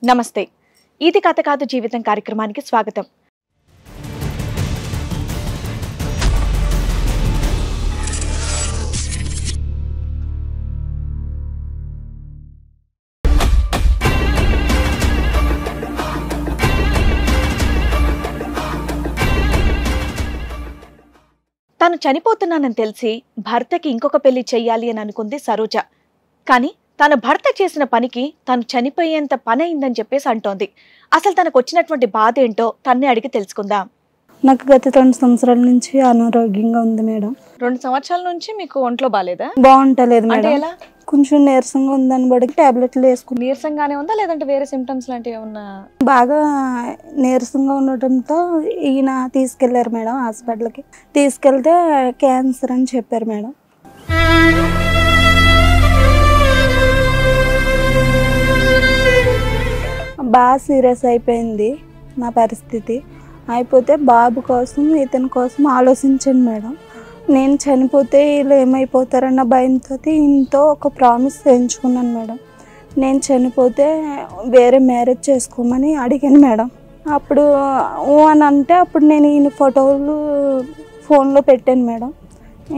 నమస్తే. ఇది కథ కాదు జీవితం కార్యక్రమానికి స్వాగతం. తను చనిపోతున్నానని తెలిసి భర్తకి ఇంకొక పెళ్లి చెయ్యాలి అని అనుకుంది సరోజ. కానీ తన భర్త చేసిన పనికి తను చనిపోయేంత పని అయిందని చెప్పేసి అంటోంది. అసలు తనకు వచ్చినటువంటి బాధ ఏంటో తన్నే అడిగి తెలుసుకుందాం. నాకు గత 2 సంవత్సరాల నుంచి అనారోగ్యంగా ఉంది మేడం. 2 సంవత్సరాల నుంచి మీకు ఒంట్లో బాలేదా? బాగుంటలేదు అంటే మేడం. ఎలా? కొంచెం నీరసంగా ఉందని బట్టి టాబ్లెట్లు వేసుకుని. నీరసంగానే ఉందా లేదంటే వేరే సిమ్టమ్స్ లాంటివి ఏమన్నా? బాగా నీరసంగా ఉండటంతో ఈయన తీసుకెళ్లారు మేడం హాస్పిటల్కి. తీసుకెళ్తే క్యాన్సర్ అని చెప్పారు మేడం. బాగా సీరియస్ అయిపోయింది నా పరిస్థితి. అయిపోతే బాబు కోసం ఇతని కోసం ఆలోచించాను మేడం. నేను చనిపోతే వీళ్ళు ఏమైపోతారన్న భయంతో ఇంతో ఒక ప్రామిస్ చేయించుకున్నాను మేడం. నేను చనిపోతే వేరే మ్యారేజ్ చేసుకోమని అడిగాను మేడం. అప్పుడు అని అంటే అప్పుడు నేను ఈయన ఫోటోలు ఫోన్లో పెట్టాను మేడం.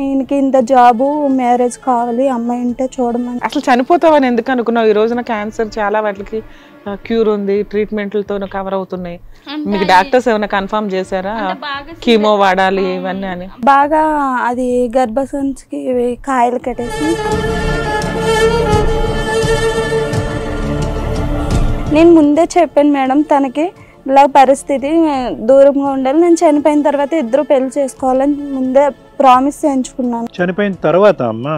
ఈయనకి ఇంత జాబు మ్యారేజ్ కావాలి అమ్మాయి ఉంటే చూడమని. అసలు చనిపోతావని ఎందుకు అనుకున్నావు? ఈ రోజున క్యాన్సర్ చాలా వాటికి క్యూర్ ఉంది, ట్రీట్మెంట్లతో కవర్ అవుతున్నాయి. మీకు డాక్టర్స్ ఏమైనా కన్ఫర్మ్ చేశారా కీమో వాడాలి ఇవన్నీ అని? బాగా అది గర్భసంచికి కాయలు కట్టేసి నేను ముందే చెప్పాను మేడం తనకి ఇలా పరిస్థితి దూరంగా ఉండాలి, నేను చనిపోయిన తర్వాత ఇద్దరు పెళ్లి చేసుకోవాలని ముందే ప్రామిస్ చేయించుకున్నాను. చనిపోయిన తర్వాత అమ్మా,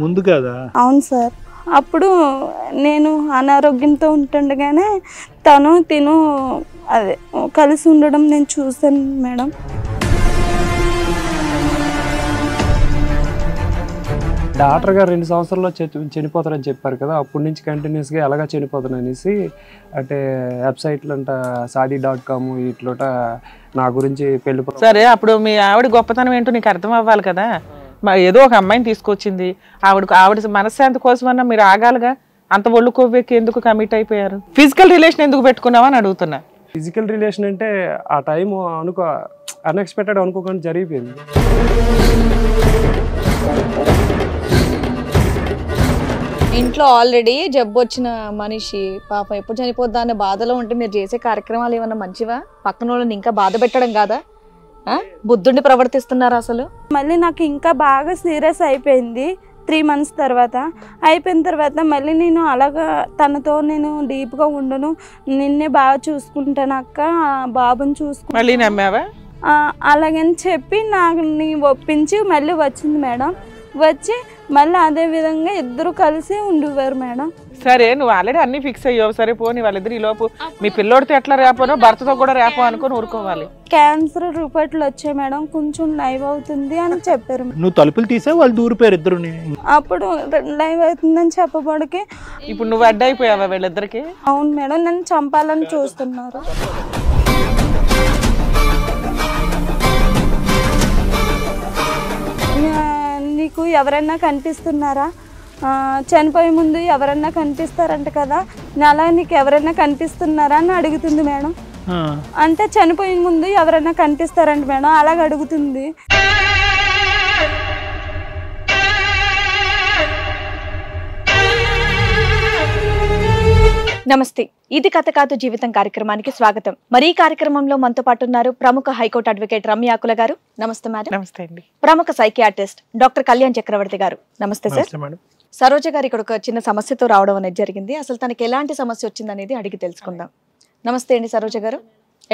ముందు కదా? అవును సార్. అప్పుడు నేను అనారోగ్యంతో ఉంటుండగానే తిను అదే కలిసి ఉండడం నేను చూశాను మేడం. డాక్టర్ గారు 2 సంవత్సరాల్లో చనిపోతారని చెప్పారు కదా, అప్పటి నుంచి కంటిన్యూస్గా ఎలాగా చనిపోతాను అనేసి అంటే వెబ్సైట్లు అంట saadi.com ఇట్లోట నా గురించి పెళ్లి. సరే, అప్పుడు మీ ఆవిడ గొప్పతనం ఏంటో నీకు అర్థం అవ్వాలి కదా. ఏదో ఒక అమ్మాయిని తీసుకొచ్చింది, ఆవిడ మనశ్శాంతి కోసమన్నా మీరు ఆగాలిగా. అంత ఒళ్ళు కొవ్వెక్కి ఎందుకు కమిట్ అయిపోయారు? ఫిజికల్ రిలేషన్ ఎందుకు పెట్టుకున్నావా అని అడుగుతున్నా. ఫిజికల్ రిలేషన్ అంటే ఆ టైం అన్ఎక్స్పెక్టెడ్ అనుకోకుండా జరిగిపోయింది. ఇంట్లో ఆల్రెడీ జబ్బు వచ్చిన మనిషి పాప ఎప్పుడు చనిపోద్దా అనే బాధలో ఉంటే మీరు చేసే కార్యక్రమాలు ఏమన్నా మంచివా? పక్కన వాళ్ళని ఇంకా బాధ పెట్టడం కాదా? బుద్ధుండి ప్రవర్తిస్తున్నారు అసలు. మళ్ళీ నాకు ఇంకా బాగా సీరియస్ అయిపోయింది 3 మంత్స్ తర్వాత. అయిపోయిన తర్వాత మళ్ళీ నేను అలాగా తనతో నేను డీప్గా ఉండను, నిన్నే బాగా చూసుకుంటాను అక్క, బాబుని చూసుకుంటా మళ్ళీ నమ్మావా? అలాగని చెప్పి నాకు నీ ఒప్పించి మళ్ళీ వచ్చింది మేడం. వచ్చి మళ్ళీ అదే విధంగా ఇద్దరు కలిసి ఉండేవారు మేడం. సరే, నువ్వు ఆల్రెడీ అన్ని ఫిక్స్ అయ్యావు. సరే పోనీ వాళ్ళిద్దరు ఈ లోపు మీ పిల్లోడితో ఎట్లా రేపోనో భర్తతో కూడా రేపో అనుకుని ఊరుకోవాలి. క్యాన్సర్ రిపోర్ట్లు వచ్చాయి మేడం, కొంచెం లైవ్ అవుతుంది అని చెప్పారు. నువ్వు తలుపులు తీసా, వాళ్ళు దూరిపోయారు ఇద్దరు. అప్పుడు లైవ్ అవుతుందని చెప్పబడికి ఇప్పుడు నువ్వు అడ్డైపోయావా వీళ్ళిద్దరికి? అవును మేడం, నన్ను చంపాలని చూస్తున్నారు. నీకు ఎవరైనా కనిపిస్తున్నారా, చనిపోయే ముందు ఎవరన్నా కనిపిస్తారంట కదా, అలా నీకు ఎవరైనా కనిపిస్తున్నారా అని అడుగుతుంది మేడం. అంటే చనిపోయే ముందు ఎవరైనా కనిపిస్తారంట మేడం, అలాగ అడుగుతుంది. నమస్తే. ఇది కథ కాదు జీవితం కార్యక్రమానికి స్వాగతం. మరి ఈ కార్యక్రమంలో మనతో పాటు ఉన్నారు ప్రముఖ హైకోర్టు అడ్వకేట్ రమ్య ఆకుల గారు. నమస్తే మేడం. నమస్తే అండి. ప్రముఖ సైకియాట్రిస్ట్ డాక్టర్ కళ్యాణ్ చక్రవర్తి గారు. నమస్తే సార్. సరోజ గారు ఇక్కడ ఒక చిన్న సమస్యతో రావడం అనేది జరిగింది. అసలు తనకి ఎలాంటి సమస్య వచ్చింది అనేది అడిగి తెలుసుకుందాం. నమస్తే అండి సరోజ గారు.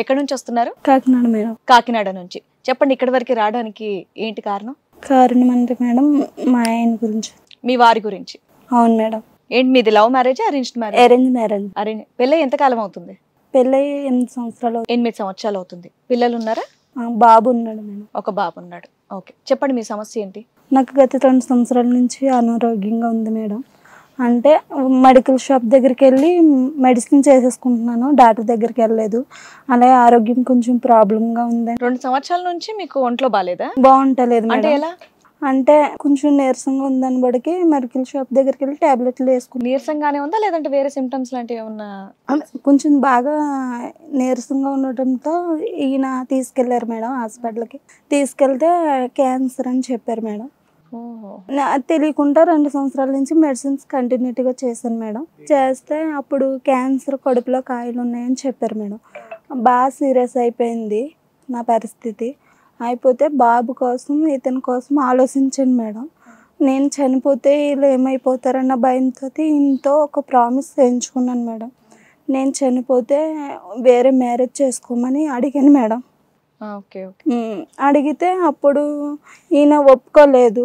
ఎక్కడి నుంచి వస్తున్నారు? కాకినాడ మేడం. కాకినాడ నుంచి. చెప్పండి, ఇక్కడి వరకు రావడానికి ఏంటి కారణం? కారణం అంటే మేడం మా ఆయన గురించి. మీ వారి గురించి? అవును మేడం. ఏంటి మీది love marriage arranged marriage? Arrange marriage. Arrange. పెళ్ళై ఎంత కాలం అవుతుంది? పెళ్ళై 8 సంవత్సరాలు. 8 సంవత్సరాలు అవుతుంది. పిల్లలు ఉన్నారా? బాబు ఉన్నాడు మేడం. ఒక బాబు ఉన్నాడు. ఓకే, చెప్పండి మీ సమస్య ఏంటి? నాకు గత 2 సంవత్సరాల నుంచి అనారోగ్యంగా ఉంది మేడం. అంటే మెడికల్ షాప్ దగ్గరికి వెళ్ళి మెడిసిన్ చేసేసుకుంటున్నాను, డాక్టర్ దగ్గరికి వెళ్ళలేదు. అలాగే ఆరోగ్యం కొంచెం ప్రాబ్లంగా ఉంది. 2 సంవత్సరాల నుంచి మీకు ఒంట్లో బాలేదా? బాగుంటలేదు అంటే ఎలా? అంటే కొంచెం నీరసంగా ఉందని బడికి మెడికల్ షాప్ దగ్గరికి వెళ్ళి టాబ్లెట్లు వేసుకుని నీరసంగానే ఉందా లేదంటే వేరే సిమ్టమ్స్ లాంటివి ఏమన్నా? కొంచెం బాగా నీరసంగా ఉండటంతో ఈయన తీసుకెళ్లారు మేడం హాస్పిటల్కి. తీసుకెళ్తే క్యాన్సర్ అని చెప్పారు మేడం. తెలియకుండా 2 సంవత్సరాల నుంచి మెడిసిన్స్ కంటిన్యూటీగా చేశాను మేడం. చేస్తే అప్పుడు క్యాన్సర్ కడుపులో కాయలు ఉన్నాయని చెప్పారు మేడం. బాగా సీరియస్ అయిపోయింది నా పరిస్థితి. అయిపోతే బాబు కోసం ఇతని కోసం ఆలోచించాను మేడం. నేను చనిపోతే వీళ్ళు ఏమైపోతారన్న భయంతో ఇంతో ఒక ప్రామిస్ చేయించుకున్నాను మేడం. నేను చనిపోతే వేరే మ్యారేజ్ చేసుకోమని అడిగాను మేడం. ఓకే. అడిగితే అప్పుడు ఈయన ఒప్పుకోలేదు.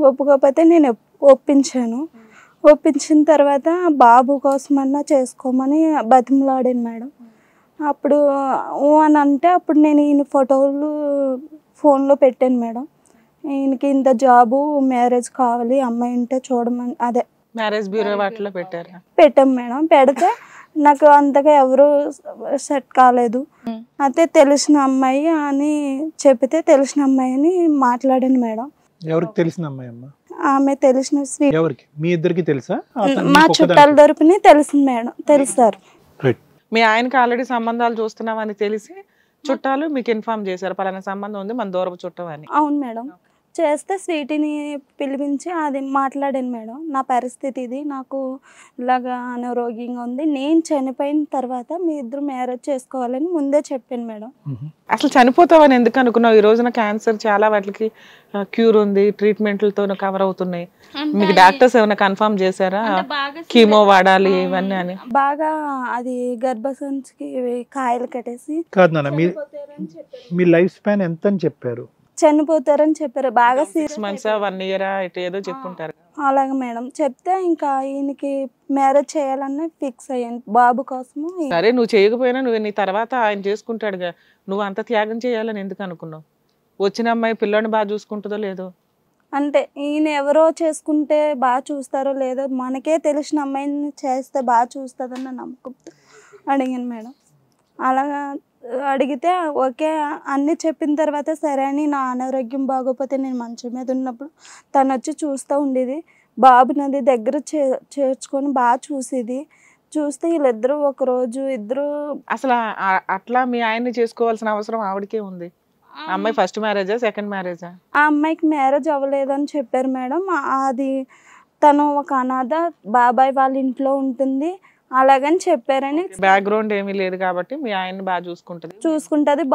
ఒప్పుకోకపోతే నేను ఒప్పించాను. ఒప్పించిన తర్వాత బాబు కోసమన్నా చేసుకోమని బతిమలాడాను మేడం. అప్పుడు అని అంటే అప్పుడు నేను ఈయన ఫోటోలు ఫోన్లో పెట్టాను మేడం. ఈయనకి ఇంత జాబు మ్యారేజ్ కావాలి అమ్మాయి ఉంటే చూడమని అదే మ్యారేజ్ బ్యూరో వాటిలో పెట్టాం మేడం. పెడితే నాకు అంతగా ఎవరు సెట్ కాలేదు. అయితే తెలిసిన అమ్మాయి అని చెప్తే తెలిసిన అమ్మాయి అని మాట్లాడాను మేడం. ఎవరికి తెలిసిన అమ్మాయి అమ్మా? ఆమె తెలిసిన ఎవరికి? మీ ఇద్దరికి తెలుసా? మా చుట్టాల తరపుని తెలిసింది మేడం. తెలుసారు. మీ ఆయనకి ఆల్రెడీ సంబంధాలు చూస్తున్నామని తెలిసి చుట్టాలు మీకు ఇన్ఫార్మ్ చేశారు పలానా సంబంధం ఉంది మన దూరపు చుట్టం అని? అవును మేడం. చేస్తే స్వీటీని పిలిపించి అది మాట్లాడాను మేడం. నా పరిస్థితి ఇది, నాకు ఇలాగా అనారోగ్యంగా ఉంది, నేను చనిపోయిన తర్వాత మీ ఇద్దరు మ్యారేజ్ చేసుకోవాలని ముందే చెప్పాను మేడం. అసలు చనిపోతావని ఎందుకు అనుకున్నావు? ఈ రోజున క్యాన్సర్ చాలా వాటికి క్యూర్ ఉంది, ట్రీట్మెంట్లతో కవర్ అవుతున్నాయి. మీకు డాక్టర్స్ ఏమైనా కన్ఫర్మ్ చేశారా కీమో వాడాలి ఇవన్నీ అని? బాగా అది గర్భసంచికి కాయలు కట్టేసి కాదు నాన్న, మీ లైఫ్ స్పాన్ ఎంత అని చెప్పారు? చనిపోతారని చెప్పారు. బాగా 6 months 1 year ఇటు ఏదో చెప్పుంటారు. అలాగే మేడం. చెప్తే ఇంకా ఈయనకి మ్యారేజ్ చేయాలని ఫిక్స్ అయ్యాను బాబు కోసము. సరే నువ్వు చేయకపోయినా నువ్వు నీ తర్వాత ఆయన చేసుకుంటాడుగా, నువ్వు అంత త్యాగం చేయాలని ఎందుకు అనుకున్నావు? వచ్చిన అమ్మాయి పిల్లని బాగా చూసుకుంటుందో లేదో అంటే ఈయన ఎవరో చేసుకుంటే బాగా చూస్తారో లేదో, మనకే తెలిసిన అమ్మాయిని చేస్తే బాగా చూస్తుందన్న నమ్మకంతో అడిగాను మేడం. అలాగా అడిగితే ఓకే అన్నీ చెప్పిన తర్వాత సరే అని, నా అనారోగ్యం బాగోపోతే నేను మంచం మీద ఉన్నప్పుడు తను వచ్చి చూస్తూ ఉండేది. బాబు నది దగ్గర చేర్చుకొని బాగా చూసేది. చూస్తే వీళ్ళిద్దరూ ఒకరోజు ఇద్దరు అసలు అట్లా మీ ఆయన్ని చేసుకోవాల్సిన అవసరం ఆవిడకే ఉంది. అమ్మాయి ఫస్ట్ మ్యారేజా సెకండ్ మ్యారేజా? ఆ అమ్మాయికి మ్యారేజ్ అవ్వలేదని చెప్పారు మేడం. అది తను ఒక అనాథ, బాబాయ్ వాళ్ళ ఇంట్లో ఉంటుంది అలాగని చెప్పారని. బ్యాక్గ్రౌండ్ ఏమీ లేదు కాబట్టి మీ ఆయన్ని బాగా చూసుకుంటది.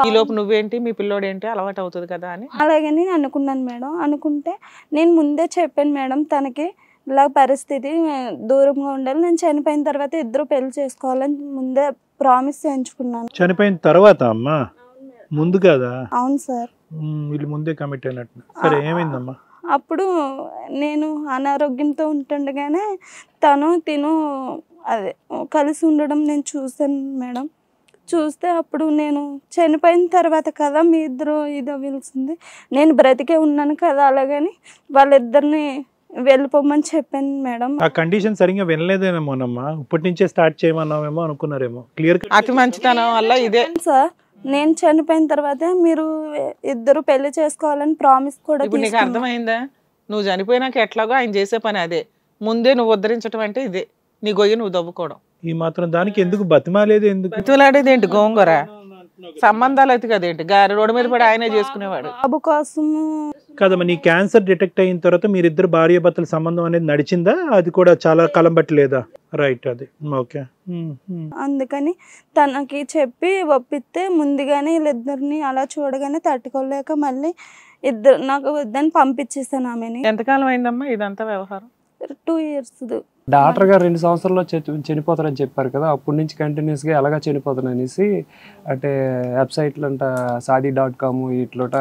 ఈ లోపు నువ్వేంటి మీ పిల్లోడేంటి అలవాటు అవుతుంది కదా అని అలాగని అనుకున్నాను మేడం. అనుకుంటే నేను ముందే చెప్పాను మేడం తనకి ఇలా పరిస్థితి, దూరంగా ఉండాలి, నేను చనిపోయిన తర్వాత ఇద్దరు పెళ్లి చేసుకోవాలని ముందే ప్రామిస్ చేయించుకున్నాను. చనిపోయిన తర్వాత అమ్మా? ముందు కదా? అవును సార్. వీళ్ళు ముందే కమిట్ అయినట్టు. సరే ఏమైందమ్మా? అప్పుడు నేను అనారోగ్యంతో ఉంటుండగానే తిను అదే కలిసి ఉండడం నేను చూసాను మేడం. చూస్తే అప్పుడు నేను చనిపోయిన తర్వాత కదా మీ ఇద్దరు ఇదో పిలిచింది, నేను బ్రతికే ఉన్నాను కదా అలాగని వాళ్ళిద్దరిని వెళ్ళిపోమని చెప్పాను మేడం. ఆ కండిషన్ సరిగ్గా వినలేదేమోనమ్మా, ఇప్పటి నుంచే స్టార్ట్ చేయమన్నామేమో అనుకున్నారేమో. క్లియర్ అతి మంచితనం వల్ల ఇదే సార్. నేను చనిపోయిన తర్వాత మీరు ఇద్దరు పెళ్లి చేసుకోవాలని ప్రామిస్ కూడా. ఇప్పుడు నీకు అర్థమైందా? నువ్వు చనిపోయినాక ఎట్లాగో ఆయన చేసే పని అదే. ముందే నువ్వు ఉద్ధరించడం అంటే ఇదే, నీ గొయ్యి నువ్వు దవ్వుకోవడం. ఈ మాత్రం దానికి ఎందుకు బతిమాలేదు? ఎందుకు బతిమలాడేది ఏంటి? గోంగూర సంబంధాలు అయితే కదేంటి, గారి రోడ్డు మీద పడి ఆయనే చేసుకునేవాడు. బాబు కోసము కదమ్మా. నీ క్యాన్సర్ డిటెక్ట్ అయిన తర్వాత మీరిద్దరు భార్య భర్తల సంబంధం అనేది నడిచిందా? అది కూడా చాలా కాలం బట్టలేదా? రైట్, అది ఓకే. అందుకని తనకి చెప్పి ఒప్పిస్తే ముందుగానే వీళ్ళిద్దరిని అలా చూడగానే తట్టుకోలేక మళ్ళీ నాకు వద్దని పంపించేసాను ఆమెని. ఎంతకాలం అయిందమ్మా ఇదంతా వ్యవహారం? 2 years. డాక్టర్ గారు 2 సంవత్సరాల్లో చనిపోతారని చెప్పారు కదా, అప్పటి నుంచి కంటిన్యూస్గా ఎలాగా చనిపోతాను అనేసి అంటే వెబ్సైట్లు అంట saadi.com ఇట్లోట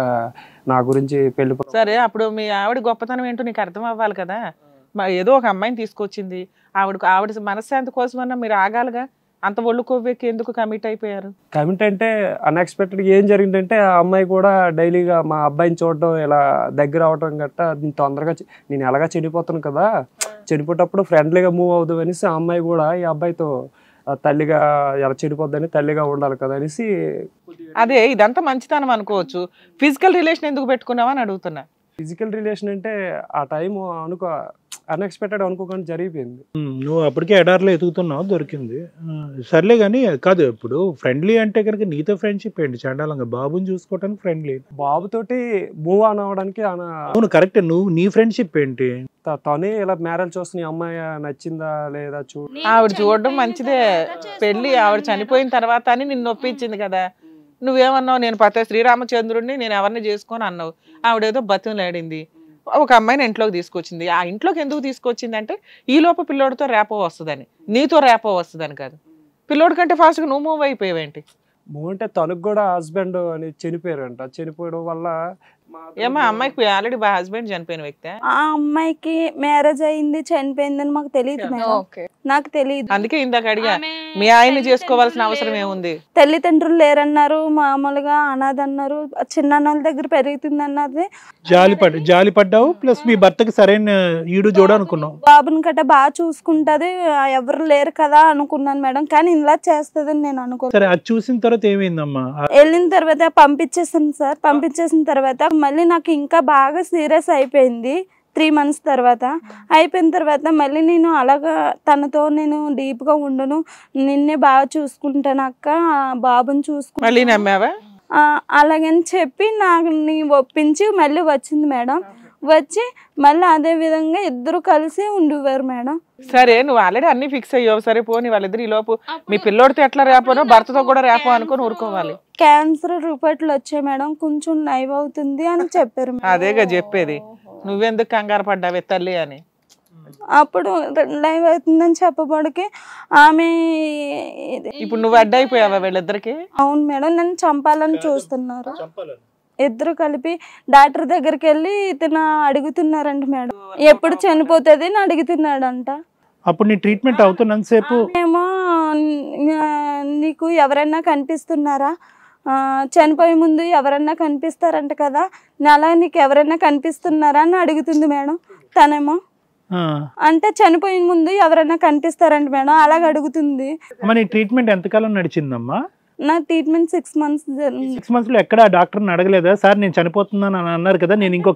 నా గురించి పెళ్లి. సరే అప్పుడు మీ ఆవిడ గొప్పతనం ఏంటో నీకు అర్థం అవ్వాలి కదా. ఏదో ఒక అమ్మాయిని తీసుకొచ్చింది, ఆవిడ మనశ్శాంతి కోసమన్నా మీరు ఆగాలిగా. అంత ఒళ్ళు కొవ్వెక్కి ఎందుకు కమిట్ అయిపోయారు? కమిట్ అంటే అన్ఎక్స్పెక్టెడ్గా ఏం జరిగిందంటే ఆ అమ్మాయి కూడా డైలీగా మా అబ్బాయిని చూడడం, ఇలా దగ్గర అవడం గట్టా తొందరగా నేను ఎలాగా చనిపోతాను కదా, చనిపోయేటప్పుడు ఫ్రెండ్లీగా మూవ్ అవుదాం అనేసి ఆ అమ్మాయి కూడా ఈ అబ్బాయితో తల్లిగా ఎలా చెడిపోద్దని తల్లిగా ఉండాలి కదా అనేసి. అదే ఇదంతా మంచితనం అనుకోవచ్చు. ఫిజికల్ రిలేషన్ ఎందుకు పెట్టుకున్నావని అడుగుతున్నా. ఫిజికల్ రిలేషన్ అంటే ఆ టైం అన్ఎక్స్పెక్టెడ్ అనుకోకుండా జరిగిపోయింది. నువ్వు అప్పటికే ఎడార్లో ఎదుగుతున్నావు, దొరికింది. సర్లే కానీ కాదు, ఇప్పుడు ఫ్రెండ్లీ అంటే కనుక నీతో ఫ్రెండ్షిప్ ఏంటి చండాలంగా? బాబుని చూసుకోవడానికి ఫ్రెండ్లీ, బాబుతోటి మూవ్ ఆన్ అవ్వడానికి అవును కరెక్ట్. నువ్వు నీ ఫ్రెండ్షిప్ ఏంటి? తనే ఇలా మ్యారేజ్ చూస్తున్న అమ్మాయి నచ్చిందా లేదా ఆవిడ చూడడం మంచిదే, పెళ్లి ఆవిడ చనిపోయిన తర్వాత అని నిన్ను ఒప్పించింది కదా. నువ్వేమన్నావు, నేను పత శ్రీరామచంద్రుడిని నేను ఎవరిని చేసుకొని అన్నావు. ఆవిడేదో బతిమలాడింది, ఒక అమ్మాయిని ఇంట్లోకి తీసుకొచ్చింది. ఆ ఇంట్లోకి ఎందుకు తీసుకొచ్చింది అంటే ఈ లోపు పిల్లోడితో రేపో వస్తుందని, నీతో రేపో వస్తుందని కాదు. పిల్లోడి కంటే ఫాస్ట్గా నువ్వు మూవ్ అయిపోయావేంటి? మూవ్ అంటే తనకు కూడా హస్బెండ్ అని చనిపోయారంట. చనిపోవడం వల్ల ఏమా అమ్మాయికి ఆల్రెడీ హస్బెండ్ చనిపోయిన వ్యక్తి? ఆ అమ్మాయికి మ్యారేజ్ అయింది, చనిపోయిందని మాకు తెలియదు మేడం. నాకు తెలియదు. అందుకే ఇందాక అడిగా, మీ ఆయన్ని చేసుకోవాల్సిన అవసరం ఏముంది? తల్లిదండ్రులు లేరన్నారు, మామూలుగా అనాథ అన్నారు, చిన్నన్నల దగ్గర పెరుగుతుంది అన్నది. జాలి పడ్డావు, ప్లస్ మీ భర్తకి సరైన ఈడు చూడనుకున్నావు. బాబుని గట్ట బాగా చూసుకుంటది, ఎవరు లేరు కదా అనుకున్నాను మేడం. కానీ ఇలా చేస్తుందని నేను అనుకోలేదు. సరే, అది చూసిన తర్వాత ఏమైందమ్మా? వెళ్ళిన తర్వాత పంపించేసాను సార్. పంపించేసిన తర్వాత మళ్ళీ నాకు ఇంకా బాగా సీరియస్ అయిపోయింది. 3 months తర్వాత అయిపోయిన తర్వాత మళ్ళీ నేను అలాగా తనతో నేను డీప్గా ఉండను, నిన్నే బాగా చూసుకుంటాను అక్క, బాబుని చూసుకుంటా మళ్ళీ నమ్మావా? అలాగని చెప్పి నాకు నీ ఒప్పించి మళ్ళీ వచ్చింది మేడం. వచ్చి మళ్ళీ అదే విధంగా ఇద్దరు కలిసి ఉండేవారు మేడం. సరే, నువ్వు ఆల్రెడీ అన్ని ఫిక్స్ అయ్యావు. సరే పోనీ, వాళ్ళిద్దరు ఈ లోపు మీ పిల్లోడితో ఎట్లా రేపోనో భర్తతో కూడా రేపో అనుకుని ఊరుకోవాలి. క్యాన్సర్ రిపోర్ట్లు వచ్చాయి మేడం, కొంచెం నయం అవుతుంది అని చెప్పారు. అదేగా చెప్పేది, నువ్వెందుకు కంగారు పడ్డావే తల్లి అని. అప్పుడు లైవ్ అవుతుందని చెప్పబడికి ఆమె ఇప్పుడు నువ్వు అడ్డైపోయావా వీళ్ళిద్దరికి? అవును మేడం, నన్ను చంపాలని చూస్తున్నారు. ఇద్దరు కలిపి డాక్టర్ దగ్గరికి వెళ్ళి ఇతను అడుగుతున్నారంట మేడం, ఎప్పుడు చనిపోతుంది అని అడుగుతున్నాడంట. అప్పుడు నీ ట్రీట్మెంట్ అవుతున్నంత సేపు ఏమో నీకు ఎవరైనా కనిపిస్తున్నారా, చనిపోయే ముందు ఎవరన్నా కనిపిస్తారంట కదా, అలా నీకు ఎవరైనా కనిపిస్తున్నారా అని అడుగుతుంది మేడం. తనేమో అంటే చనిపోయే ముందు ఎవరైనా కనిపిస్తారంట మేడం, అలాగ అడుగుతుంది. నీ ట్రీట్మెంట్ ఎంతకాలం నడిచిందమ్మా? నా ట్రీట్మెంట్ 6 months. 6 months లో ఎక్కడ డాక్టర్ని అడగలేదా, సార్ నేను చనిపోతున్నాను అని అన్నారు కదా, నేను ఇంకో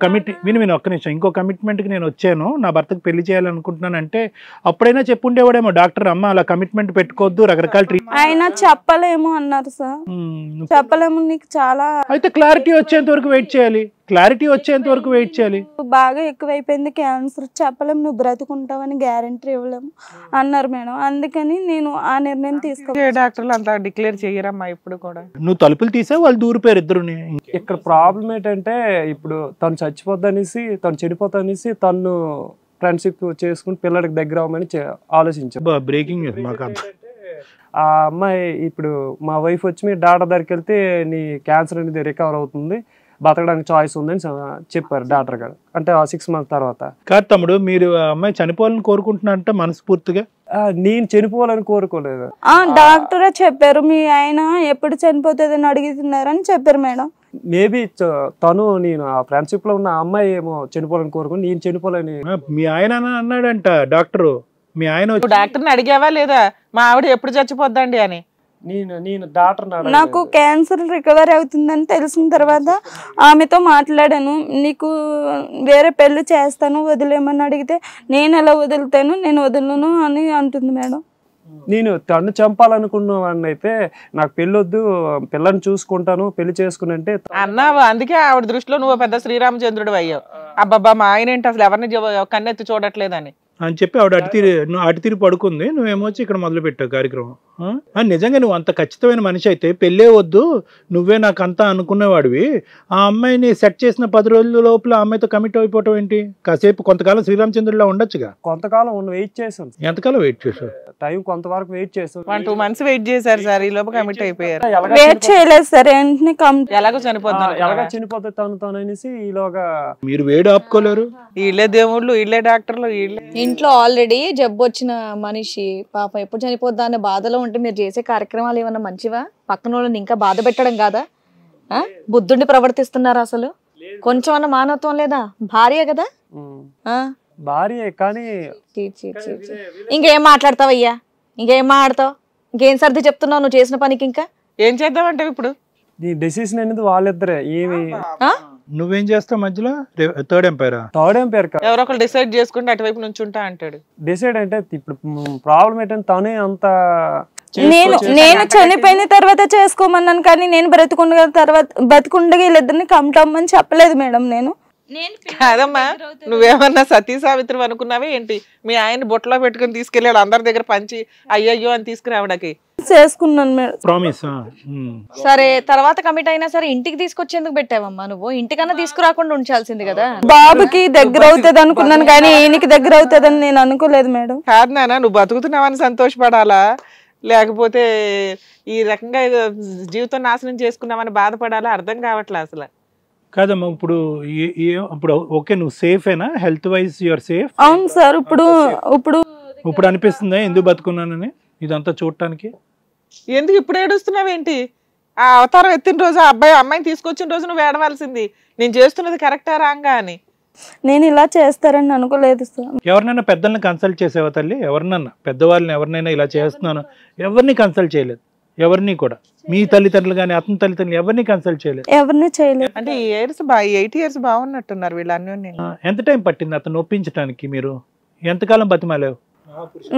విను ఒక్క నిమిషం, ఇంకో కమిట్మెంట్కి నేను వచ్చాను, నా భర్తకు పెళ్లి చేయాలనుకుంటున్నాను అంటే అప్పుడైనా చెప్పుండేవాడేమో డాక్టర్, అమ్మ అలా కమిట్మెంట్ పెట్టుకోవద్దు, రకరకాల ట్రీట్మెంట్. ఆయన చెప్పలేము అన్నారు సార్. చెప్పలేము, నీకు చాలా అయితే క్లారిటీ వచ్చేంత వరకు వెయిట్ చేయాలి. బాగా ఎక్కువైపోయింది క్యాన్సర్, చెప్పలేము, నువ్వు బ్రతుకుంటావని గ్యారంటీ ఇవ్వలేము అన్నారు మేడం. అందుకని నేను ఆ నిర్ణయం డాక్టర్లు అంతా డిక్లేర్ చేయరమ్మా ఇప్పుడు కూడా. నువ్వు తలుపులు తీసా, వాళ్ళు దూరిపోయారు ఇద్దరుని. ఇక్కడ ప్రాబ్లం ఏంటంటే ఇప్పుడు తను చచ్చిపోద్దనేసి, తను చనిపోతానేసి తను ఫ్రెండ్షిప్ చేసుకుని పిల్లడికి దగ్గర అవ్వమని ఆలోచించారు. బ్రేకింగ్ న్యూస్ మాకు. ఆ అమ్మాయి ఇప్పుడు మా వైఫ్ వచ్చి మీరు డాక్టర్ దగ్గరికి వెళ్తే నీ క్యాన్సర్ అనేది రికవర్ అవుతుంది, బతకడానికి చాయిస్ ఉందని చెప్పారు డాక్టర్ గారు. అంటే 6 months తర్వాత. కాదు తమ్ముడు, మీరు అమ్మాయి చనిపోవాలని కోరుకుంటున్నారంట మనస్ఫూర్తిగా? నేను చనిపోవాలని కోరుకోలేదు. డాక్టరే చెప్పారు, మీ ఆయన ఎప్పుడు చనిపోతుందని అడుగుతున్నారని చెప్పారు మేడం. మేబీ తను నేను ఆ ఫ్రెండ్షిప్ లో ఉన్న అమ్మాయి ఏమో చనిపోవాలని కోరుకుని నేను చనిపోవాలని. మీ ఆయన అన్నాడంట డాక్టరు. మీ ఆయన డాక్టర్ని అడిగావా లేదా, మా ఆవిడ ఎప్పుడు చచ్చిపోద్దండి అని? నేను డాక్టర్ నాకు క్యాన్సర్ రికవరీ అవుతుందని తెలిసిన తర్వాత ఆమెతో మాట్లాడాను. నీకు వేరే పెళ్లి చేస్తాను వదిలేమని అడిగితే నేను ఎలా వదులుతాను, నేను వదలను అని అంటుంది మేడం. నేను తను చంపాలనుకున్న వాడిని అయితే నాకు పెళ్ళొద్దు, పిల్లని చూసుకుంటాను, పెళ్లి చేసుకుని అంటే అన్నావు. అందుకే ఆవిడ దృష్టిలో నువ్వు పెద్ద శ్రీరామచంద్రుడు అయ్యావు. అబ్బాబ్బా మా ఆయన ఏంటి అసలు ఎవరిని కన్నెత్తి చూడట్లేదని అని చెప్పి ఆవిడ అటు తిరిగి పడుకుంది. నువ్వేమో వచ్చి ఇక్కడ మొదలు పెట్టావు కార్యక్రమం. నిజంగా నువ్వు అంత ఖచ్చితమైన మనిషి అయితే పెళ్ళే వద్దు, నువ్వే నాకు అంతా అనుకునేవాడివి. ఆ అమ్మాయిని సెట్ చేసిన 10 రోజుల లోపల ఆ అమ్మాయితో కమిట్ అయిపోవటం ఏంటి? కాసేపు కొంతకాలం శ్రీరామచంద్రుడిలో ఉండొచ్చుగా. కొంతకాలం వెయిట్ చేశాను. ఎంతకాలం వెయిట్ చేశావు? టైం కొంతవరకు వెయిట్ చేశాను. 1-2 months వెయిట్ చేశారు సార్, ఈ లోపు కమిట్ అయిపోయారు. వెయిట్ చేయలేదు సార్, ఎలాగో చనిపోతాను, ఎలాగో చనిపోతే తను అనేసి ఈలోగా మీరు వేడి ఆపుకోలేరు. వీళ్ళే దేవుళ్ళు, వీళ్ళే డాక్టర్లు, వీళ్ళే. ఇంట్లో ఆల్రెడీ జబ్బు వచ్చిన మనిషి పాపం ఎప్పుడు చనిపోద్దా అనే బాధలో ఉంటే మీరు చేసే కార్యక్రమాలు ఏమన్నా మంచివా? పక్కన వాళ్ళని ఇంకా బాధ పెట్టడం కాదా? బుద్ధుండి ప్రవర్తిస్తున్నారు అసలు? కొంచెం అన్న మానవత్వం లేదా? భార్య కదా, భార్య. కానీ ఇంకేం మాట్లాడతావయ్యా, ఇంకేం మాట్లాడతావు, ఇంకేం సర్ది చెప్తున్నావు నువ్వు చేసిన పనికి? ఇంకా ఏం చేద్దామంటే ఇప్పుడు నీ డెసిషన్ అనేది వాళ్ళిద్దరే. ఏమి నువ్వేం చేస్తావు మధ్యలో? థర్డ్ ఎంపైరా? థర్డ్ ఎంపైర్ కాదు, ఎవరో ఒకరు డిసైడ్ చేసుకుంటే అటువైపు నుంచి ఉంటా అంటాడు. డిసైడ్ అంటే ఇప్పుడు ప్రాబ్లం ఏంటంటే తనే అంత నేను చనిపోయిన తర్వాత చేసుకోమన్నాను, కానీ నేను బతికుండగా వీళ్ళిద్దరిని కమ్ముతామని చెప్పలేదు మేడం. నేను కాదమ్మా, నువ్వేమన్నా సతీ సావిత్రి అనుకున్నావే ఏంటి? మీ ఆయన బొట్టలో పెట్టుకుని తీసుకెళ్ళాడు అందరి దగ్గర పంచి అయ్యయ్యో అని తీసుకురావడానికి. చేసుకున్నాను మేడం. ప్రామిస్. సరే, తర్వాత కమిట్ అయినా సరే ఇంటికి తీసుకొచ్చేందుకు పెట్టావమ్మా నువ్వు? ఇంటికన్నా తీసుకురాకుండా ఉంచాల్సింది కదా. బాబుకి దగ్గర అవుతుంది అనుకున్నాను, కానీ ఈయనకి దగ్గర అవుతుందని నేను అనుకోలేదు మేడం. కాదు నాన్న, నువ్వు బతుకుతున్నావని సంతోషపడాలా, లేకపోతే ఈ రకంగా జీవితం నాశనం చేసుకున్నామని బాధపడాలా? అర్థం కావట్లే అసలు. కాదమ్మా, ఇప్పుడు ఇప్పుడు ఓకే, నువ్వు సేఫేనా? Health wise your safe? అవును సార్. ఇప్పుడు అనిపిస్తుందా ఎందుకు బతుకున్నానని ఇదంతా చూడటానికి? ఎందుకు ఇప్పుడు ఏడుస్తున్నావేంటి? ఆ అవతారం ఎత్తిన రోజు ఆ అమ్మాయిని తీసుకొచ్చిన రోజు నువ్వు ఏడవలసింది. నేను చేస్తున్నది కరెక్టా రాంగా అని. నేను ఇలా చేస్తారని అనుకోలేదు సార్. ఎవరినైనా పెద్దల్ని కన్సల్ట్ చేసేవా తల్లి? ఎవరినన్నా పెద్దవాళ్ళని ఎవరినైనా ఇలా చేస్తున్నాను ఎవరిని కన్సల్ట్ చేయలేదు? ఎవరిని కూడా మీ తల్లిదండ్రులు కానీ అతని తల్లిదండ్రులు ఎవరిని కన్సల్ట్ చేయలేదు? ఎవరిని చేయలేదు. అంటే 8 ఇయర్స్ బాగున్నట్టున్నారు వీళ్ళు అన్నీ. ఎంత టైం పట్టింది అతను ఒప్పించడానికి? మీరు ఎంతకాలం బతిమాలేవు?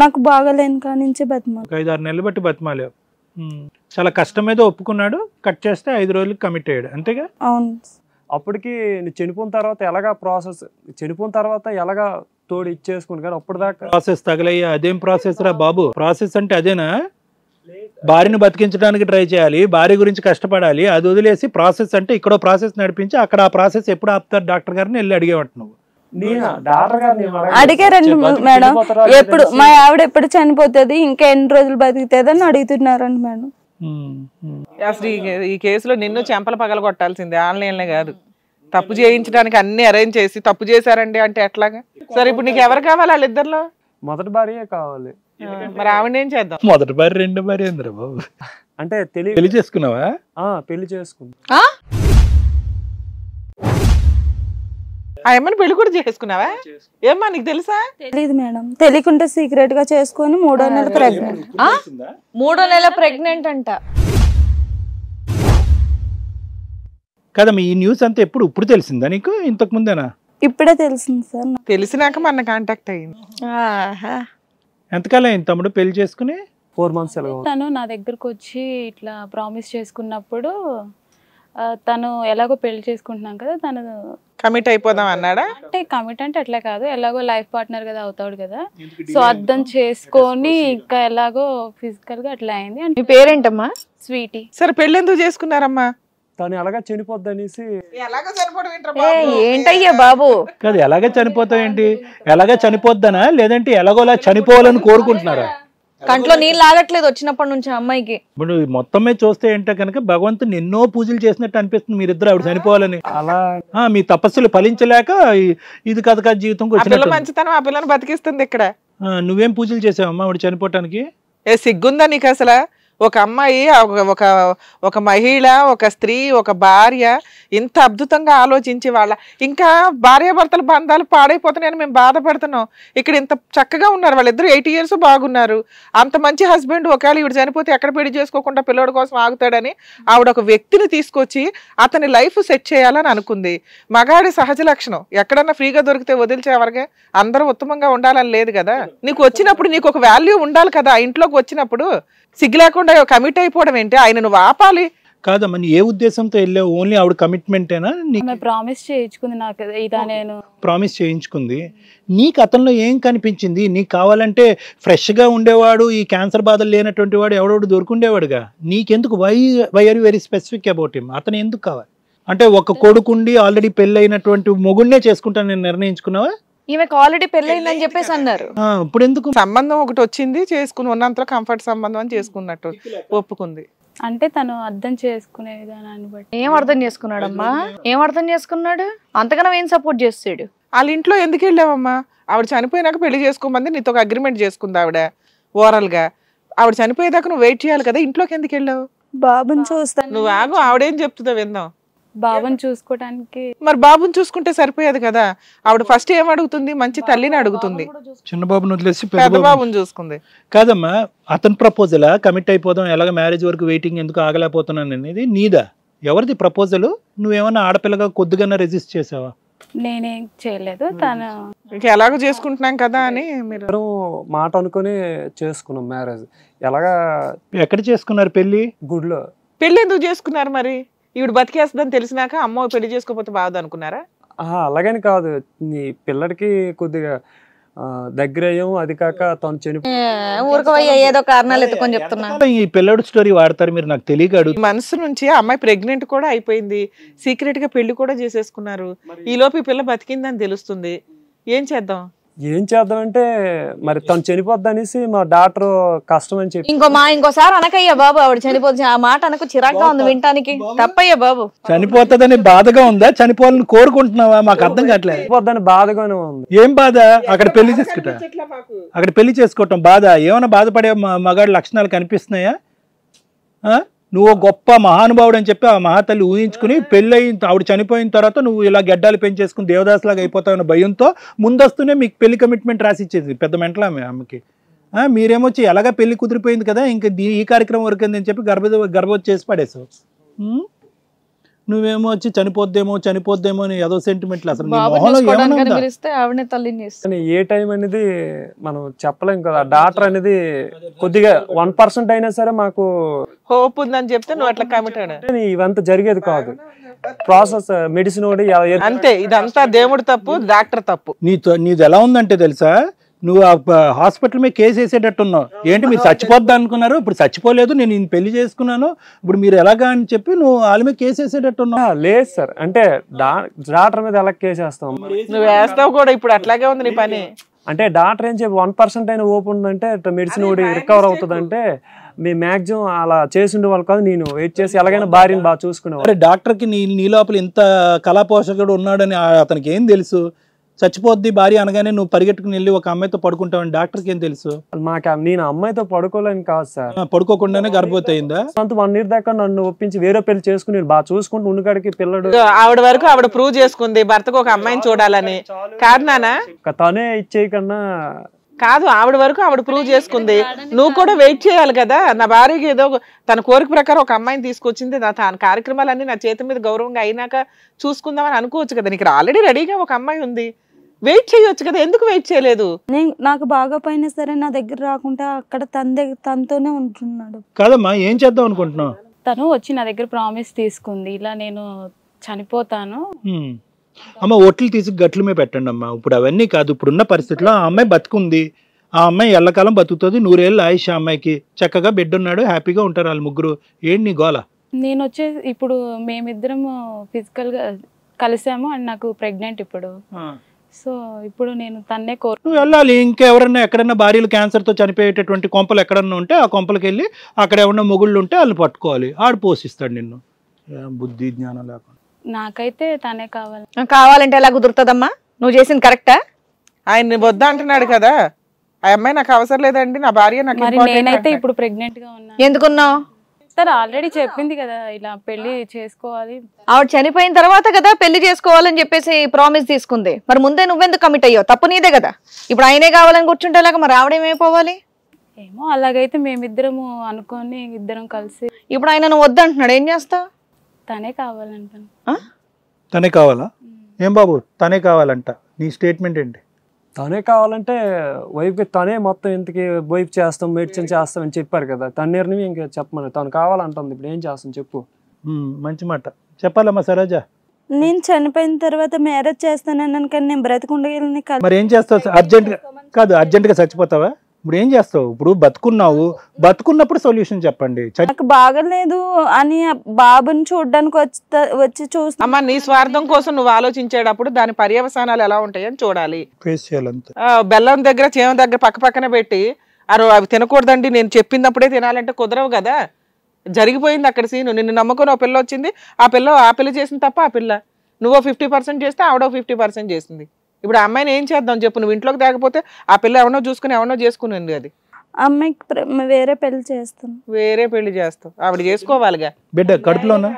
నాకు బాగాలేని కానించి బతిమా 5-6 నెలలు బట్టి బతిమాలేవు. చాలా కష్టం మీద ఒప్పుకున్నాడు, కట్ చేస్తే 5 రోజులకి కమిట్ అయ్యాడు, అంతేగా? అవును. అప్పటికి చనిపోయిన తర్వాత ఎలాగా ప్రాసెస్, చనిపోయిన తర్వాత ఎలాగా తోడు ఇచ్చేసుకుని, కానీ అప్పుడు దాకా ప్రాసెస్ తగలయ్యా. అదేం ప్రాసెస్ రా బాబు? ప్రాసెస్ అంటే అదేనా? భార్యను బతికించడానికి ట్రై చేయాలి, భార్య గురించి కష్టపడాలి, అది వదిలేసి ప్రాసెస్ అంటే ఇక్కడ ప్రాసెస్ నడిపించి అక్కడ ఆ ప్రాసెస్ ఎప్పుడు ఆపుతారు డాక్టర్ గారిని వెళ్ళి అడిగేవంట నువ్వు? అడిగారండి మేడం. ఎప్పుడు మా ఆవిడ ఎప్పుడు చనిపోతుంది, ఇంకా ఎన్ని రోజులు బతుకుతుంది అని అడుగుతున్నారండి మేడం. అసలు ఈ కేసులో నిన్ను చెంపల పగల కొట్టాల్సిందే, ఆన్లైన్లే కాదు. తప్పు చేయించడానికి అన్ని అరేంజ్ చేసి తప్పు చేశారండి అంటే ఎట్లాగా? సరే, ఇప్పుడు నీకు ఎవరు కావాలి వాళ్ళిద్దరిలో? మొదటి భార్య కావాలి. మరి ఆవిడ ఏం చేద్దాం? మొదటి భార్య రెండో భార్య ఏందిరా బాబు? అంటే పెళ్లి చేసుకున్నావా? పెళ్లి చేసుకున్నా. ఆ అమ్మని పెళ్లి కూడా చేసుకున్నావా? ఏమ్మా నీకు తెలుసా? తెలియదు మేడం. తెలియకుండా సీక్రెట్ గా చేసుకుని 3వ నెల ప్రెగ్నెంట్. 3వ నెల ప్రెగ్నెంట్ అంట. కదమ్మా, ఈ న్యూస్ అంతా ఇప్పుడు తెలిసిందా నీకు? ఇంతకు ముందేనా? ఇప్పుడే తెలిసింది సార్. తెలిసినాక మన కాంటాక్ట్ అయ్యింది. ఎంతకాలం అయింది తమ్ముడు పెళ్లి చేసుకుని? 4 months. తను నా దగ్గరకు వచ్చి ఇట్లా ప్రామిస్ చేసుకున్నప్పుడు తను ఎలాగో పెళ్లి చేసుకుంటున్నాం కదా, తను కమిట్ అయిపోదాం అన్నాడా? అంటే కమిట్ అంటే అట్లా కాదు, ఎలాగో లైఫ్ పార్ట్నర్ కదా అవుతాడు కదా, సో అర్థం చేసుకొని ఇంకా ఎలాగో ఫిజికల్ గా అట్లా అయింది. నీ పేరేంటమ్మా? స్వీటీ. సరే, పెళ్లి ఎందుకు చేసుకున్నారమ్మా? తను ఎలాగా చనిపోద్ది అనేసి. ఏంటయ్యా బాబు? కాదు, ఎలాగే చనిపోతావు ఏంటి? ఎలాగే చనిపోద్దనా, లేదంటే ఎలాగోలా చనిపోవాలని కోరుకుంటున్నారా? కంట్లో నీళ్ళు ఆగట్లేదు వచ్చినప్పటి నుంచి అమ్మాయికి. ఇప్పుడు మొత్తం మీద చూస్తే ఏంటో కనుక భగవంతుని ఎన్నో పూజలు చేసినట్టు అనిపిస్తుంది మీరిద్దరు ఆవిడ చనిపోవాలని. అలా మీ తపస్సులు ఫలించలేక ఇది కథ కథ జీవితం మంచితనం ఆ పిల్లని బతికిస్తుంది ఇక్కడ. నువ్వేం పూజలు చేసావమ్మా ఆవిడ చనిపోవటానికి? సిగ్గుందా నీకు అసలు? ఒక అమ్మాయి, ఒక మహిళ, ఒక స్త్రీ, ఒక భార్య ఇంత అద్భుతంగా ఆలోచించి వాళ్ళ ఇంకా భార్యాభర్తల బంధాలు పాడైపోతున్నాయని మేము బాధపడుతున్నాం. ఇక్కడ ఇంత చక్కగా ఉన్నారు వాళ్ళిద్దరు, 8 years బాగున్నారు. అంత మంచి హస్బెండ్ ఒకవేళ ఇవిడ చనిపోతే ఎక్కడ పెళ్లి చేసుకోకుండా పిల్లోడి కోసం ఆగుతాడని ఆవిడ ఒక వ్యక్తిని తీసుకొచ్చి అతని లైఫ్ సెట్ చేయాలని అనుకుంది. మగాడి సహజ లక్షణం, ఎక్కడన్నా ఫ్రీగా దొరికితే వదిలిచేవరగా అందరూ ఉత్తమంగా ఉండాలని లేదు కదా. నీకు వచ్చినప్పుడు నీకు ఒక వాల్యూ ఉండాలి కదా. ఆ ఇంట్లోకి వచ్చినప్పుడు సిగ్గు లేకుండా కమిట్ అయిపోవడం ఏంటి? ఆయన నువ్వు ఆపాలి. కాదమ్మా, ఏ ఉద్దేశంతో వెళ్ళావు? ఓన్లీ ఆవిడ కమిట్మెంటేనా? ప్రామిస్ చేయించుకుంది నాకు, ఇదా నేను ప్రామిస్ చేయించుకుంది. నీకు అతనిలో ఏం కనిపించింది? నీకు కావాలంటే ఫ్రెష్గా ఉండేవాడు, ఈ క్యాన్సర్ బాధలు లేనటువంటి వాడు ఎవడోడు దొరుకుండేవాడుగా. నీకెందుకు? Why are you very specific about him? అతను ఎందుకు కావాలి? అంటే ఒక కొడుకుండి ఆల్రెడీ పెళ్ళి అయినటువంటి మొగుడినే చేసుకుంటాను నేను నిర్ణయించుకున్నావా? ఈమెకు ఆల్రెడీ పెళ్ళయిందని చెప్పేసి అన్నారు. ఇప్పుడు ఎందుకు? సంబంధం ఒకటి వచ్చింది, చేసుకుని ఉన్నంతలో కంఫర్ట్ సంబంధం అని చేసుకున్నట్టు ఒప్పుకుంది. అంటే తను అర్థం చేసుకునే విధానాన్ని బట్టి. ఏం అర్థం చేసుకున్నాడమ్మా? ఏం అర్థం చేసుకున్నాడు? అంతగానో ఏం సపోర్ట్ చేస్తాడు? వాళ్ళ ఇంట్లో ఎందుకు వెళ్ళావమ్మా? ఆవిడ చనిపోయినాక పెళ్లి చేసుకోమంది, నీతో ఒక అగ్రిమెంట్ చేసుకుంది ఆవిడ ఓవరాల్ గా. ఆవిడ చనిపోయేదాకా నువ్వు వెయిట్ చేయాలి కదా, ఇంట్లోకి ఎందుకు వెళ్ళావు? బాబుని చూస్తాను. నువ్వు ఆగు, ఆవిడేం చెప్తుందో విందాం. బాబుని చూసుకోవడానికి. మరి బాబుని చూసుకుంటే సరిపోయేది కదా. ఆవిడ ఫస్ట్ ఏం అడుగుతుంది? మంచి తల్లిని అడుగుతుంది. చిన్న బాబుని వదిలేసి పెద్ద బాబుని చూసుకుంది. కాదమ్మా, అతని ప్రపోజలా కమిట్ అయిపోదాం, ఎలాగ మ్యారేజ్ వరకు వెయిటింగ్ ఎందుకు ఆగలేకపోతున్నాను అనేది నీదా? ఎవరిది ప్రపోజల్? నువ్వేమన్నా ఆడపిల్లగా కొద్దిగా రెజిస్ట్ చేసావా? నేనేం చేయలేదు, తను ఇంకా ఎలాగో చేసుకుంటున్నాం కదా అని మీరు ఇద్దరం మాట అనుకుని చేసుకున్నాం మ్యారేజ్. ఎలాగా ఎక్కడ చేసుకున్నారు పెళ్లి? గుడిలో. పెళ్లి ఎందుకు చేసుకున్నారు మరి? ఈవిడ బతికేస్తుందని తెలిసినాక అమ్మో పెళ్లి చేసుకోకపోతే బాగుంది అనుకున్నారా? అలాగని కాదు, నీ పిల్లడికి కొద్దిగా దగ్గర అయ్యాం. అది కాక తను చనిపో ఊరుకోవయ్యా, ఏదో కారణాలు ఎత్తుకొని చెప్తున్నా. ఈ పిల్లడు స్టోరీ వాడతారు మీరు, నాకు తెలియక ఈ మనసు నుంచి ఆ అమ్మాయి ప్రెగ్నెంట్ కూడా అయిపోయింది, సీక్రెట్ గా పెళ్లి కూడా చేసేసుకున్నారు. ఈ లోపు ఈ పిల్ల బతికిందని తెలుస్తుంది, ఏం చేద్దాం? ఏం చేద్దామంటే మరి తను చనిపోద్ది అనేసి మా డాక్టర్ కష్టం అని చెప్పి ఇంకోసారి అనకయ్యా బాబు, ఆవిడ చనిపోతుంది ఆ మాట అనకు, చిరాగ్గా ఉంది వినటానికి. తప్పయ్యా బాబు. చనిపోతుందని బాధగా ఉందా, చనిపోవాలని కోరుకుంటున్నావా? మాకు అర్థం కావట్లేదు. చనిపోద్దని బాధగానే ఉంది. ఏం బాధ? అక్కడ పెళ్లి చేసుకుంటా, అక్కడ పెళ్లి చేసుకోవటం బాధ? ఏమైనా బాధపడే మగాడి లక్షణాలు కనిపిస్తున్నాయా? నువ్వు గొప్ప మహానుభావుడు అని చెప్పి ఆ మహాతల్లి ఊహించుకుని పెళ్ళయి ఆవిడ చనిపోయిన తర్వాత నువ్వు ఇలా గడ్డాలు పెంచేసుకుని దేవదాసులాగా అయిపోతావన్న భయంతో ముందస్తూనే మీకు పెళ్లి కమిట్మెంట్ రాసిచ్చేది పెద్ద మెంటల ఆమెకి. మీరేమొచ్చి ఎలాగా పెళ్లి కుదిరిపోయింది కదా, ఇంకా ఈ కార్యక్రమం వరకు అని చెప్పి గర్భవతి చేసి పడేసావు. నువ్వేమో వచ్చి చనిపోద్దేమో అని ఏదో సెంటిమెంట్లు. అసలు ఏ టైం అనేది మనం చెప్పలేం కదా. డాక్టర్ అనేది కొద్దిగా 1% అయినా సరే మాకు హోప్ ఉందని చెప్తే నువ్వు అట్లా కమిట్ ఇవంతా జరిగేది కాదు. ప్రాసెస్ మెడిసిన్ అంతే. ఇదంతా దేవుడు తప్పు, డాక్టర్ తప్పు. నీది ఎలా ఉందంటే తెలుసా, నువ్వు ఆ హాస్పిటల్ మీద కేసు వేసేటట్టున్నావు. ఏంటి మీరు చచ్చిపోద్దా అనుకున్నారు, ఇప్పుడు చచ్చిపోలేదు, నేను పెళ్లి చేసుకున్నాను, ఇప్పుడు మీరు ఎలాగా అని చెప్పి నువ్వు వాళ్ళ మీద కేసు వేసేటట్టున్నావు. లేదు సార్, అంటే డాక్టర్ మీద ఎలా కేసు వేస్తాం? నువ్వు వేస్తావు కూడా, ఇప్పుడు అట్లాగే ఉంది నీ పని. అంటే డాక్టర్ ఏం చెప్పి 1% అయినా ఓపెన్ ఉందంటే మెడిసిన్ రికవర్ అవుతుంది అంటే మేము మ్యాక్సిమం అలా చేసిండే వాళ్ళు కాదు. నేను వెయిట్ చేసి ఎలాగైనా భార్యను బాగా చూసుకునేవాడు. డాక్టర్కి నీ లోపల ఇంత కళాపోషకుడు ఉన్నాడని అతనికి ఏం తెలుసు? చచ్చిపోద్ది భార్య అనగానే నువ్వు పరిగెట్టుకుని వెళ్ళి ఒక అమ్మాయితో పడుకుంటావని డాక్టర్కి ఏం తెలుసు? నేను అమ్మాయితో పడుకోలేని కాదు సార్, పడుకోకుండానే గర్భవతి అయిందా? 1 year దాకా నన్ను ఒప్పించి వేరే పెళ్లి చేసుకుని బాగా చూసుకుంటూ ఉన్నకాడికి పిల్లడు. ఆవిడ వరకు ఆవిడ ప్రూవ్ చేసుకుంది భర్తకు ఒక అమ్మాయిని చూడాలని. కాదు నానా, తనే ఇచ్చేయకన్నా కాదు, ఆవిడ వరకు ఆవిడ ప్రూవ్ చేసుకుంది. నువ్వు కూడా వెయిట్ చేయాలి కదా. నా భార్యకి ఏదో తన కోరిక ప్రకారం ఒక అమ్మాయిని తీసుకొచ్చింది, తన కార్యక్రమాలన్నీ నా చేతి మీద గౌరవంగా అయినాక చూసుకుందామని అనుకోవచ్చు కదా. నీకు ఆల్రెడీ రెడీగా ఒక అమ్మాయి ఉంది, వెయిట్ చేయొచ్చు కదా. ఎందుకు వెయిట్ చేయలేదు? నాకు బాగా పోయినా సరే నా దగ్గర రాకుండా అక్కడ తనతోనే ఉంటున్నాడు. కాదమ్మా, ఏం చేద్దాం అనుకుంటున్నావు? తను వచ్చి నా దగ్గర ప్రామిస్ తీసుకుంది, ఇలా నేను చనిపోతాను. అమ్మ ఒట్లు తీసి గట్ల మీద పెట్టండి అమ్మా. ఇప్పుడు అవన్నీ కాదు, ఇప్పుడున్న పరిస్థితిలో ఆ అమ్మాయి బతుకుంది, ఆ అమ్మాయి ఎల్లకాలం బతుకుతుంది, 100 ఏళ్ళు ఆయుష్ ఆ అమ్మాయికి, చక్కగా బిడ్డ ఉన్నాడు, హ్యాపీగా ఉంటారు వాళ్ళు ముగ్గురు. ఏంటి నీ గోల? నేను వచ్చేసి ఇప్పుడు మేమిద్దరం ఫిజికల్ గా కలిసాము అండ్ నాకు ప్రెగ్నెంట్ ఇప్పుడు. సో ఇప్పుడు నేను తన్నే నువ్వు వెళ్ళాలి. ఇంకెవరన్నా ఎక్కడన్నా భార్యలు క్యాన్సర్తో చనిపోయేటటువంటి కొంపలు ఎక్కడన్నా ఉంటే ఆ కొంపలకి వెళ్ళి అక్కడ ఏమన్నా మొగుళ్ళు ఉంటే వాళ్ళని పట్టుకోవాలి, ఆడు పోషిస్తాడు నిన్ను. బుద్ధి జ్ఞానం లేకుండా. నాకైతే తనే కావాలంటే ఎలా కుదురుతుందమ్మా? నువ్వు చేసింది కరెక్టా? ఆయన వద్దా అంటున్నాడు కదా, ఆ అమ్మాయి నాకు అవసరం లేదండి, నా భార్య నాకు. నేనైతే ఇప్పుడు ప్రెగ్నెంట్ గా ఉన్నా. ఎందుకున్నావు? తను ఆల్రెడీ చెప్పింది కదా ఇలా పెళ్లి చేసుకోవాలి. ఆవిడ చనిపోయిన తర్వాత కదా పెళ్లి చేసుకోవాలని చెప్పేసి ప్రామిస్ తీసుకుంది. మరి ముందే నువ్వెందుకు కమిట్ అయ్యావు? తప్పు నీదే కదా. ఇప్పుడు ఆయనే కావాలని కూర్చుంటేలాగా మరి ఆవిడేమైపోవాలి? ఏమో అలాగైతే మేమిద్దరము అనుకొని ఇద్దరం కలిసి. ఇప్పుడు ఆయన నువ్వు వద్దంటున్నాడు, ఏం చేస్తావు? తనే కావాలంటాను. తనే కావాలా? ఏం బాబు తనే కావాలంట, నీ స్టేట్మెంట్ ఏంటి? తనే కావాలంటే వైఫ్కి తనే మొత్తం ఇంతకి వైఫ్ చేస్తాం, మెడిసిన్ చేస్తాం అని చెప్పారు కదా. తన నిర్ణయం ఇంకా చెప్పమని, తను కావాలంటుంది. ఇప్పుడు ఏం చేస్తాం చెప్పు? మంచి మాట చెప్పాలమ్మా సరోజ. నేను చనిపోయిన తర్వాత మ్యారేజ్ చేస్తానన్నాను కానీ నేను బ్రతికుండగలని కాదు. మరి ఏం చేస్తావు? అర్జెంట్గా చచ్చిపోతావా? ఇప్పుడు ఏం చేస్తావు? ఇప్పుడు బతుకున్నప్పుడు సొల్యూషన్ చెప్పండి. నాకు బాగలేదు అని బాబుని చూడడానికి వచ్చి చూస్తా. అమ్మా, నీ స్వార్థం కోసం నువ్వు ఆలోచించేటప్పుడు దాని పర్యవసానాలు ఎలా ఉంటాయని చూడాలి. ఫేస్ చేయాలంతే. బెల్లం దగ్గర చేమ దగ్గర పక్కన పెట్టి అవి తినకూడదండి నేను చెప్పినప్పుడే తినాలంటే కుదరవు కదా. జరిగిపోయింది అక్కడ సీను. నిన్ను నమ్మకం ఒక పిల్ల వచ్చింది, ఆ పిల్ల చేసింది తప్ప ఆ పిల్ల. నువ్వు 50% చేస్తే ఆవిడ 50% చేసింది. ఇప్పుడు ఆ అమ్మాయిని ఏం చేద్దాం చెప్పు? నువ్వు ఇంట్లోకి తేకపోతే ఆ పిల్ల ఎవరినో చూసుకుని ఎవరినో చేసుకుని అది అమ్మాయికి వేరే పెళ్లి చేస్తాను. వేరే పెళ్లి చేస్తావు? ఆవిడ చేసుకోవాలిగా. బిడ్డ కడుపులోనా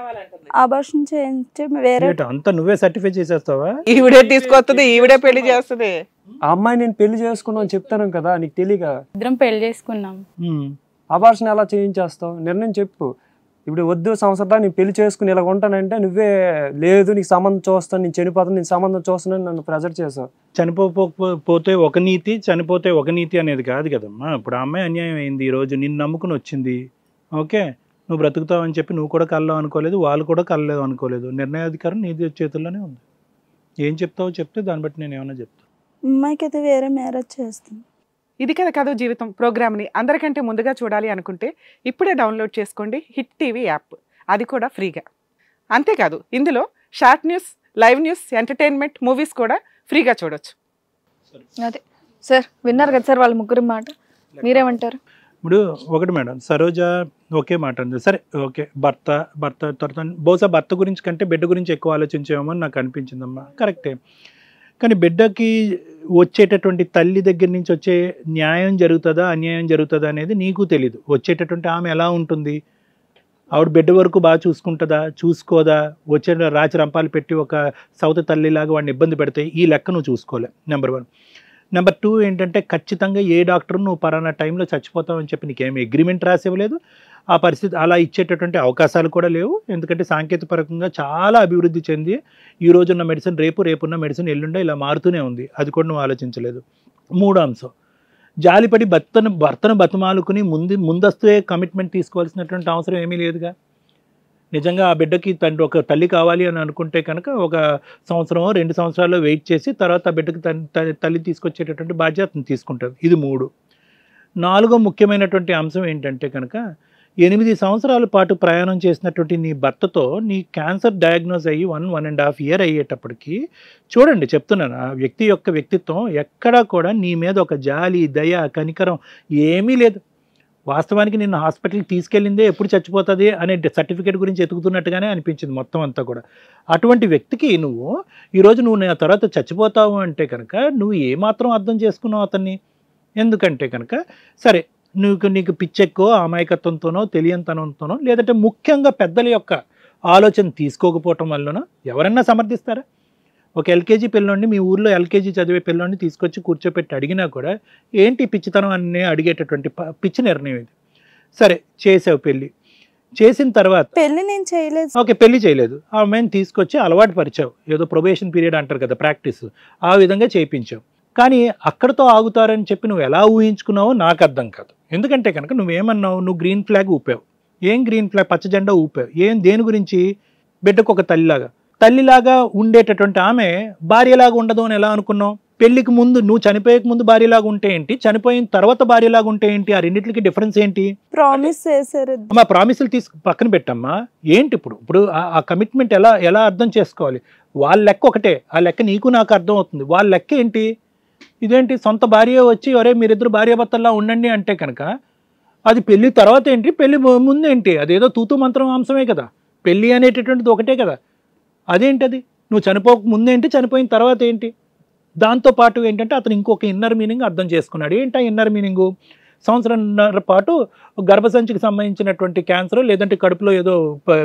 అబార్షన్ చేయించి వేరే అంతా నువ్వే సర్టిఫై చేసేస్తావా? ఈవిడే తీసుకొస్తుంది, ఈవిడే పెళ్లి చేస్తుంది. ఆ అమ్మాయి నేను పెళ్లి చేసుకున్నాను అని చెప్తాను కదా, నీకు తెలియక. ఇద్దరం పెళ్లి చేసుకున్నాం. అబార్షన్ ఎలా చేయించేస్తావు? నిర్ణయం చెప్పు. ఇప్పుడు వద్దు సంవత్సరం నేను పెళ్లి చేసుకుని ఇలా ఉంటానంటే నువ్వే లేదు నీకు సంబంధం చూస్తాను, నేను చనిపోతాను, నేను సంబంధం చూస్తున్నాను నన్ను ప్రెజర్ చేసావు. చనిపోతే ఒక నీతి, చనిపోతే ఒక నీతి అనేది కాదు కదమ్మా. ఇప్పుడు ఆ అమ్మాయి అన్యాయం అయింది, ఈరోజు నిన్ను నమ్ముకుని వచ్చింది. ఓకే, నువ్వు బ్రతుకుతావు అని చెప్పి నువ్వు కూడా కళ్ళలో అనుకోలేదు, వాళ్ళు కూడా కళ్ళలేదు అనుకోలేదు. నిర్ణయాధికారం నీ చేతుల్లోనే ఉంది. ఏం చెప్తావో చెప్తే దాన్ని బట్టి నేను ఏమన్నా చెప్తాను. అమ్మాయికి అయితే వేరే మ్యారేజ్ చేస్తాను. ఇది కదా కథ జీవితం ప్రోగ్రామ్ని అందరికంటే ముందుగా చూడాలి అనుకుంటే ఇప్పుడే డౌన్లోడ్ చేసుకోండి హిట్ టీవీ యాప్, అది కూడా ఫ్రీగా. అంతేకాదు ఇందులో short news, live news, entertainment, movies కూడా ఫ్రీగా చూడొచ్చు. అదే సార్, విన్నారు కదా సార్ వాళ్ళ ముగ్గురు మాట, మీరేమంటారు? ఇప్పుడు ఒకటి మేడం, సరోజ ఒకే మాట అంది. సరే ఓకే, భర్త తర్వాత బహుశా భర్త గురించి కంటే బిడ్డ గురించి ఎక్కువ ఆలోచించేమో అని నాకు అనిపించిందమ్మా. కరెక్టే, కానీ బిడ్డకి వచ్చేటటువంటి తల్లి దగ్గర నుంచి వచ్చే న్యాయం జరుగుతుందా అన్యాయం జరుగుతుందా అనేది నీకు తెలీదు. వచ్చేటటువంటి ఆమె ఎలా ఉంటుంది, ఆవిడ బిడ్డ వరకు బాగా చూసుకుంటుందా చూసుకోదా, వచ్చే రాచి రంపాలు పెట్టి ఒక సౌత తల్లిలాగా వాడిని ఇబ్బంది పెడితే ఈ లెక్క నువ్వు చూసుకోలే. నెంబర్ 1. నెంబర్ 2 ఏంటంటే ఖచ్చితంగా ఏ డాక్టర్ నువ్వు పలానా టైంలో చచ్చిపోతావు అని చెప్పి నీకేమి అగ్రిమెంట్ రాసి ఇవ్వలేదు. ఆ పరిస్థితి అలా ఇచ్చేటటువంటి అవకాశాలు కూడా లేవు. ఎందుకంటే సాంకేతికపరంగా చాలా అభివృద్ధి చెంది ఈ రోజున్న మెడిసిన్ రేపున్న మెడిసిన్ ఎల్లుండే ఇలా మారుతూనే ఉంది. అది కూడా నువ్వు ఆలోచించలేదు. 3వ అంశం, జాలిపడి భర్తను బతిమాలుకుని ముందస్తుే కమిట్మెంట్ తీసుకోవాల్సినటువంటి అవసరం ఏమీ లేదుగా. నిజంగా ఆ బిడ్డకి ఒక తల్లి కావాలి అని అనుకుంటే కనుక ఒక సంవత్సరం 2 సంవత్సరాల్లో వెయిట్ చేసి తర్వాత ఆ బిడ్డకి తల్లి తీసుకొచ్చేటటువంటి బాధ్యతను తీసుకుంటుంది. ఇది 3. 4వ ముఖ్యమైనటువంటి అంశం ఏంటంటే కనుక 8 సంవత్సరాల పాటు ప్రయాణం చేసినటువంటి నీ భర్తతో నీ క్యాన్సర్ డయాగ్నోజ్ అయ్యి 1.5 ఇయర్ అయ్యేటప్పటికి చూడండి, చెప్తున్నాను, ఆ వ్యక్తి యొక్క వ్యక్తిత్వం ఎక్కడా కూడా నీ మీద ఒక జాలి, దయ, కనికరం ఏమీ లేదు. వాస్తవానికి నిన్ను హాస్పిటల్కి తీసుకెళ్ళిందే ఎప్పుడు చచ్చిపోతుంది అనే సర్టిఫికేట్ గురించి ఎతుకుతున్నట్టుగానే అనిపించింది మొత్తం అంతా కూడా. అటువంటి వ్యక్తికి ఈరోజు నువ్వు నా తర్వాత చచ్చిపోతావు అంటే కనుక నువ్వు ఏమాత్రం అర్థం చేసుకున్నావు అతన్ని? ఎందుకంటే కనుక సరే నీకు పిచ్చెక్కో అమాయకత్వంతోనో తెలియనితనంతోనో లేదంటే ముఖ్యంగా పెద్దల యొక్క ఆలోచన తీసుకోకపోవటం వల్లనో ఎవరన్నా సమర్థిస్తారా? ఒక ఎల్కేజీ పిల్లోడిని, మీ ఊర్లో ఎల్కేజీ చదివే పిల్లోడిని తీసుకొచ్చి కూర్చోపెట్టి అడిగినా కూడా ఏంటి పిచ్చితనం అని అడిగేటటువంటి పిచ్చి నిర్ణయం ఇది. సరే చేసావు, పెళ్ళి చేసిన తర్వాత పెళ్లి నేను చేయలేదు. ఓకే, పెళ్లి చేయలేదు, ఆ అమ్మాయిని తీసుకొచ్చి అలవాటు పరిచావు, ఏదో ప్రొబేషన్ పీరియడ్ అంటారు కదా, ప్రాక్టీస్, ఆ విధంగా చేయించావు. కానీ అక్కడతో ఆగుతారని చెప్పి నువ్వు ఎలా ఊహించుకున్నావో నాకు అర్థం కాదు. ఎందుకంటే కనుక నువ్వేమన్నావు, నువ్వు గ్రీన్ ఫ్లాగ్ ఊపావు. ఏం గ్రీన్ ఫ్లాగ్? పచ్చ జెండా ఊపావు. దేని గురించి? బిడ్డకు ఒక తల్లిలాగా ఉండేటటువంటి ఆమె భార్యలాగా ఉండదు అని ఎలా అనుకున్నావు? పెళ్లికి ముందు, నువ్వు చనిపోయేక ముందు భార్యలాగా ఉంటే ఏంటి, చనిపోయిన తర్వాత భార్యలాగా ఉంటే ఏంటి? ఆ రెండింటికి డిఫరెన్స్ ఏంటి? ప్రామిస్ చేశారు. అమ్మా ప్రామిసులు పక్కన పెట్టమ్మా. ఏంటి ఇప్పుడు ఆ కమిట్మెంట్ ఎలా అర్థం చేసుకోవాలి? వాళ్ళ లెక్క ఒకటే, ఆ లెక్క నీకు నాకు అర్థం అవుతుంది. వాళ్ళ లెక్క ఏంటి? ఇదేంటి సొంత భార్య వచ్చి ఒరే మీరిద్దరు భార్యాభర్తల్లా ఉండండి అంటే కనుక అది పెళ్లి తర్వాత ఏంటి, పెళ్లి ముందేంటి? అదేదో తూతూ మంత్రం అంశమే కదా. పెళ్లి అనేటటువంటిది ఒకటే కదా. అదేంటది? నువ్వు చనిపోక ముందేంటి, చనిపోయిన తర్వాత ఏంటి? దాంతోపాటు ఏంటంటే అతను ఇంకొక ఇన్నర్ మీనింగ్ అర్థం చేసుకున్నాడు. ఏంటా ఇన్నర్ మీనింగు? సంవత్సరంన్నర పాటు గర్భసంచికి సంబంధించినటువంటి క్యాన్సర్ లేదంటే కడుపులో ఏదో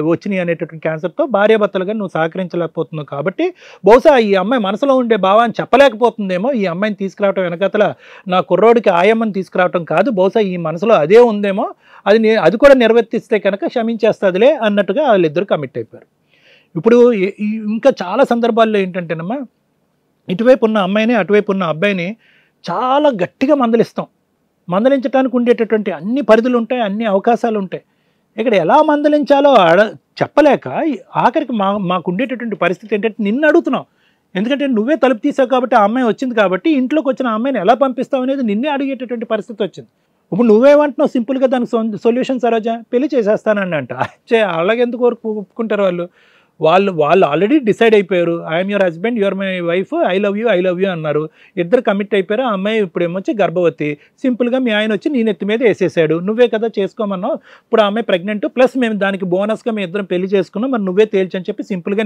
వచ్చినాయి అనేటటువంటి క్యాన్సర్తో భార్యాభర్తలుగా నువ్వు సహకరించలేకపోతున్నావు కాబట్టి బహుశా ఈ అమ్మాయి మనసులో ఉండే భావాన్ని చెప్పలేకపోతుందేమో. ఈ అమ్మాయిని తీసుకురావటం వెనకతల నా కుర్రోడికి ఆయమ్మని తీసుకురావటం కాదు, బహుశా ఈ మనసులో అదే ఉందేమో, అది కూడా నిర్వర్తిస్తే కనుక క్షమించేస్తుందిలే అన్నట్టుగా వాళ్ళిద్దరు కమిట్ అయిపోయారు. ఇప్పుడు ఇంకా చాలా సందర్భాల్లో ఏంటంటేనమ్మా, ఇటువైపు ఉన్న అమ్మాయిని అటువైపు ఉన్న అబ్బాయిని చాలా గట్టిగా మందలించడానికి ఉండేటటువంటి అన్ని పరిధులు ఉంటాయి, అన్ని అవకాశాలు ఉంటాయి. ఇక్కడ ఎలా మందలించాలో చెప్పలేక ఆఖరికి మాకు ఉండేటటువంటి పరిస్థితి ఏంటంటే నిన్ను అడుగుతున్నావు. ఎందుకంటే నువ్వే తలుపు తీసావు కాబట్టి, ఆ అమ్మాయి వచ్చింది కాబట్టి ఇంట్లోకి వచ్చిన అమ్మాయిని ఎలా పంపిస్తావు అనేది నిన్నే అడిగేటటువంటి పరిస్థితి వచ్చింది. ఇప్పుడు నువ్వేమంటున్నావు సింపుల్గా దానికి సొల్యూషన్ సరోజ పెళ్లి చేసేస్తానని అంట. అలాగెందుకు ఒప్పుకుంటారు వాళ్ళు ఆల్రెడీ డిసైడ్ అయిపోయారు. I'm your husband, your my wife, I love you అన్నారు. ఇద్దరు కమిట్ అయిపోయారు. ఆ అమ్మాయి ఇప్పుడు ఏమొచ్చి గర్భవతి. సింపుల్గా మీ ఆయన వచ్చి నీ నెత్తి మీద వేసేసాడు. నువ్వే కదా చేసుకోమన్నావు. ఇప్పుడు ఆ అమ్మాయి ప్రెగ్నెంట్, ప్లస్ మేము దానికి బోనస్గా మేము ఇద్దరం పెళ్లి చేసుకున్నాం, మరి నువ్వే తేల్చని చెప్పి సింపుల్గా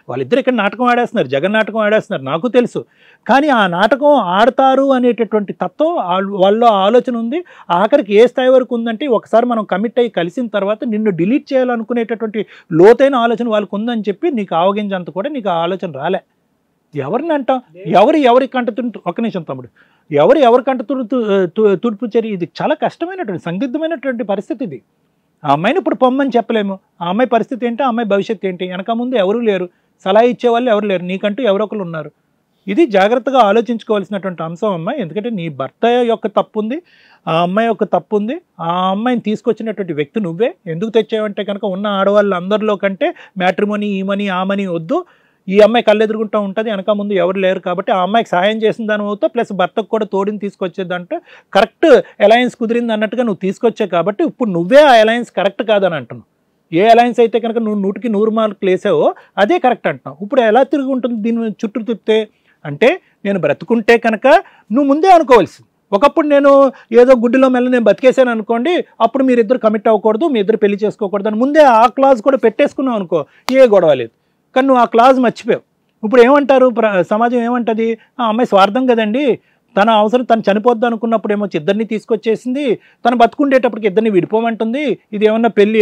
వాళ్ళిద్దరు ఇక్కడ నాటకం ఆడేస్తున్నారు, జగన్ నాటకం ఆడేస్తున్నారు, నాకు తెలుసు. కానీ ఆ నాటకం ఆడతారు అనేటటువంటి తత్వం వాళ్ళలో ఆలోచన ఉంది. ఆఖరికి ఏ స్థాయి వరకు ఉందంటే ఒకసారి మనం కమిట్ అయ్యి కలిసిన తర్వాత నిన్ను డిలీట్ చేయాలనుకునేటటువంటి లోతైన ఆలోచన వాళ్ళకు ఉందని చెప్పి నీకు ఆవగించంత కూడా నీకు ఆ ఆలోచన రాలే. ఎవరిని అంటాం? ఎవరి కంట ఒక్క నిమిషం తమ్ముడు, ఎవరి కంట తుడుపు చర్య? ఇది చాలా కష్టమైనటువంటి సందిగ్ధమైనటువంటి పరిస్థితి ఇది. ఆ అమ్మాయిని ఇప్పుడు పొమ్మని చెప్పలేము. ఆ అమ్మాయి పరిస్థితి ఏంటి, ఆ అమ్మాయి భవిష్యత్తు ఏంటి, వెనక ముందు ఎవరూ లేరు, సలహా ఇచ్చేవాళ్ళు ఎవరు లేరు, నీకంటూ ఎవరో ఒకరు ఉన్నారు. ఇది జాగ్రత్తగా ఆలోచించుకోవాల్సినటువంటి అంశం అమ్మాయి. ఎందుకంటే నీ భర్త యొక్క తప్పు ఉంది, ఆ అమ్మాయి యొక్క తప్పు ఉంది. ఆ అమ్మాయిని తీసుకొచ్చినటువంటి వ్యక్తి నువ్వే. ఎందుకు తెచ్చావంటే కనుక ఉన్న ఆడవాళ్ళు అందరిలో కంటే మ్యాట్రిమోనీ, ఈ మనీ ఆ మనీ వద్దు, ఈ అమ్మాయి కళ్ళెదురుగుంటూ ఉంటుంది, వెనక ముందు ఎవరు లేరు కాబట్టి ఆ అమ్మాయికి సహాయం చేసిన దాని అవుతా, ప్లస్ భర్తకు కూడా తోడిని తీసుకొచ్చేదంటే కరెక్ట్ అలయన్స్ కుదిరింది అన్నట్టుగా నువ్వు తీసుకొచ్చావు. కాబట్టి ఇప్పుడు నువ్వే ఆ అలయన్స్ కరెక్ట్ కాదని అంటున్నావు. ఏ అలయన్స్ అయితే కనుక నువ్వు 100కి 100 మార్కులు వేసావో అదే కరెక్ట్ అంటున్నావు. ఇప్పుడు ఎలా తిరిగి ఉంటుంది దీని చుట్టూ తిప్పితే? అంటే నేను బ్రతుకుంటే కనుక నువ్వు ముందే అనుకోవాల్సింది. ఒకప్పుడు నేను ఏదో గుడ్డిలో మెల్ల నేను బతికేసాను అనుకోండి, అప్పుడు మీరిద్దరు కమిట్ అవ్వకూడదు, మీ ఇద్దరు పెళ్లి చేసుకోకూడదు అని ముందే ఆ క్లాజ్ కూడా పెట్టేసుకున్నావు అనుకో, ఏ గొడవ లేదు. కానీ నువ్వు ఆ క్లాజ్ మర్చిపోయావు. ఇప్పుడు ఏమంటారు, సమాజం ఏమంటుంది, ఆ అమ్మాయి స్వార్థం కదండి, తన అవసరం తను చనిపోద్దు అనుకున్నప్పుడు ఏమో ఇద్దరిని తీసుకొచ్చేసింది, తను బతుకుండేటప్పటికి ఇద్దరిని విడిపోమంటుంది, ఇది ఏమన్నా పెళ్లి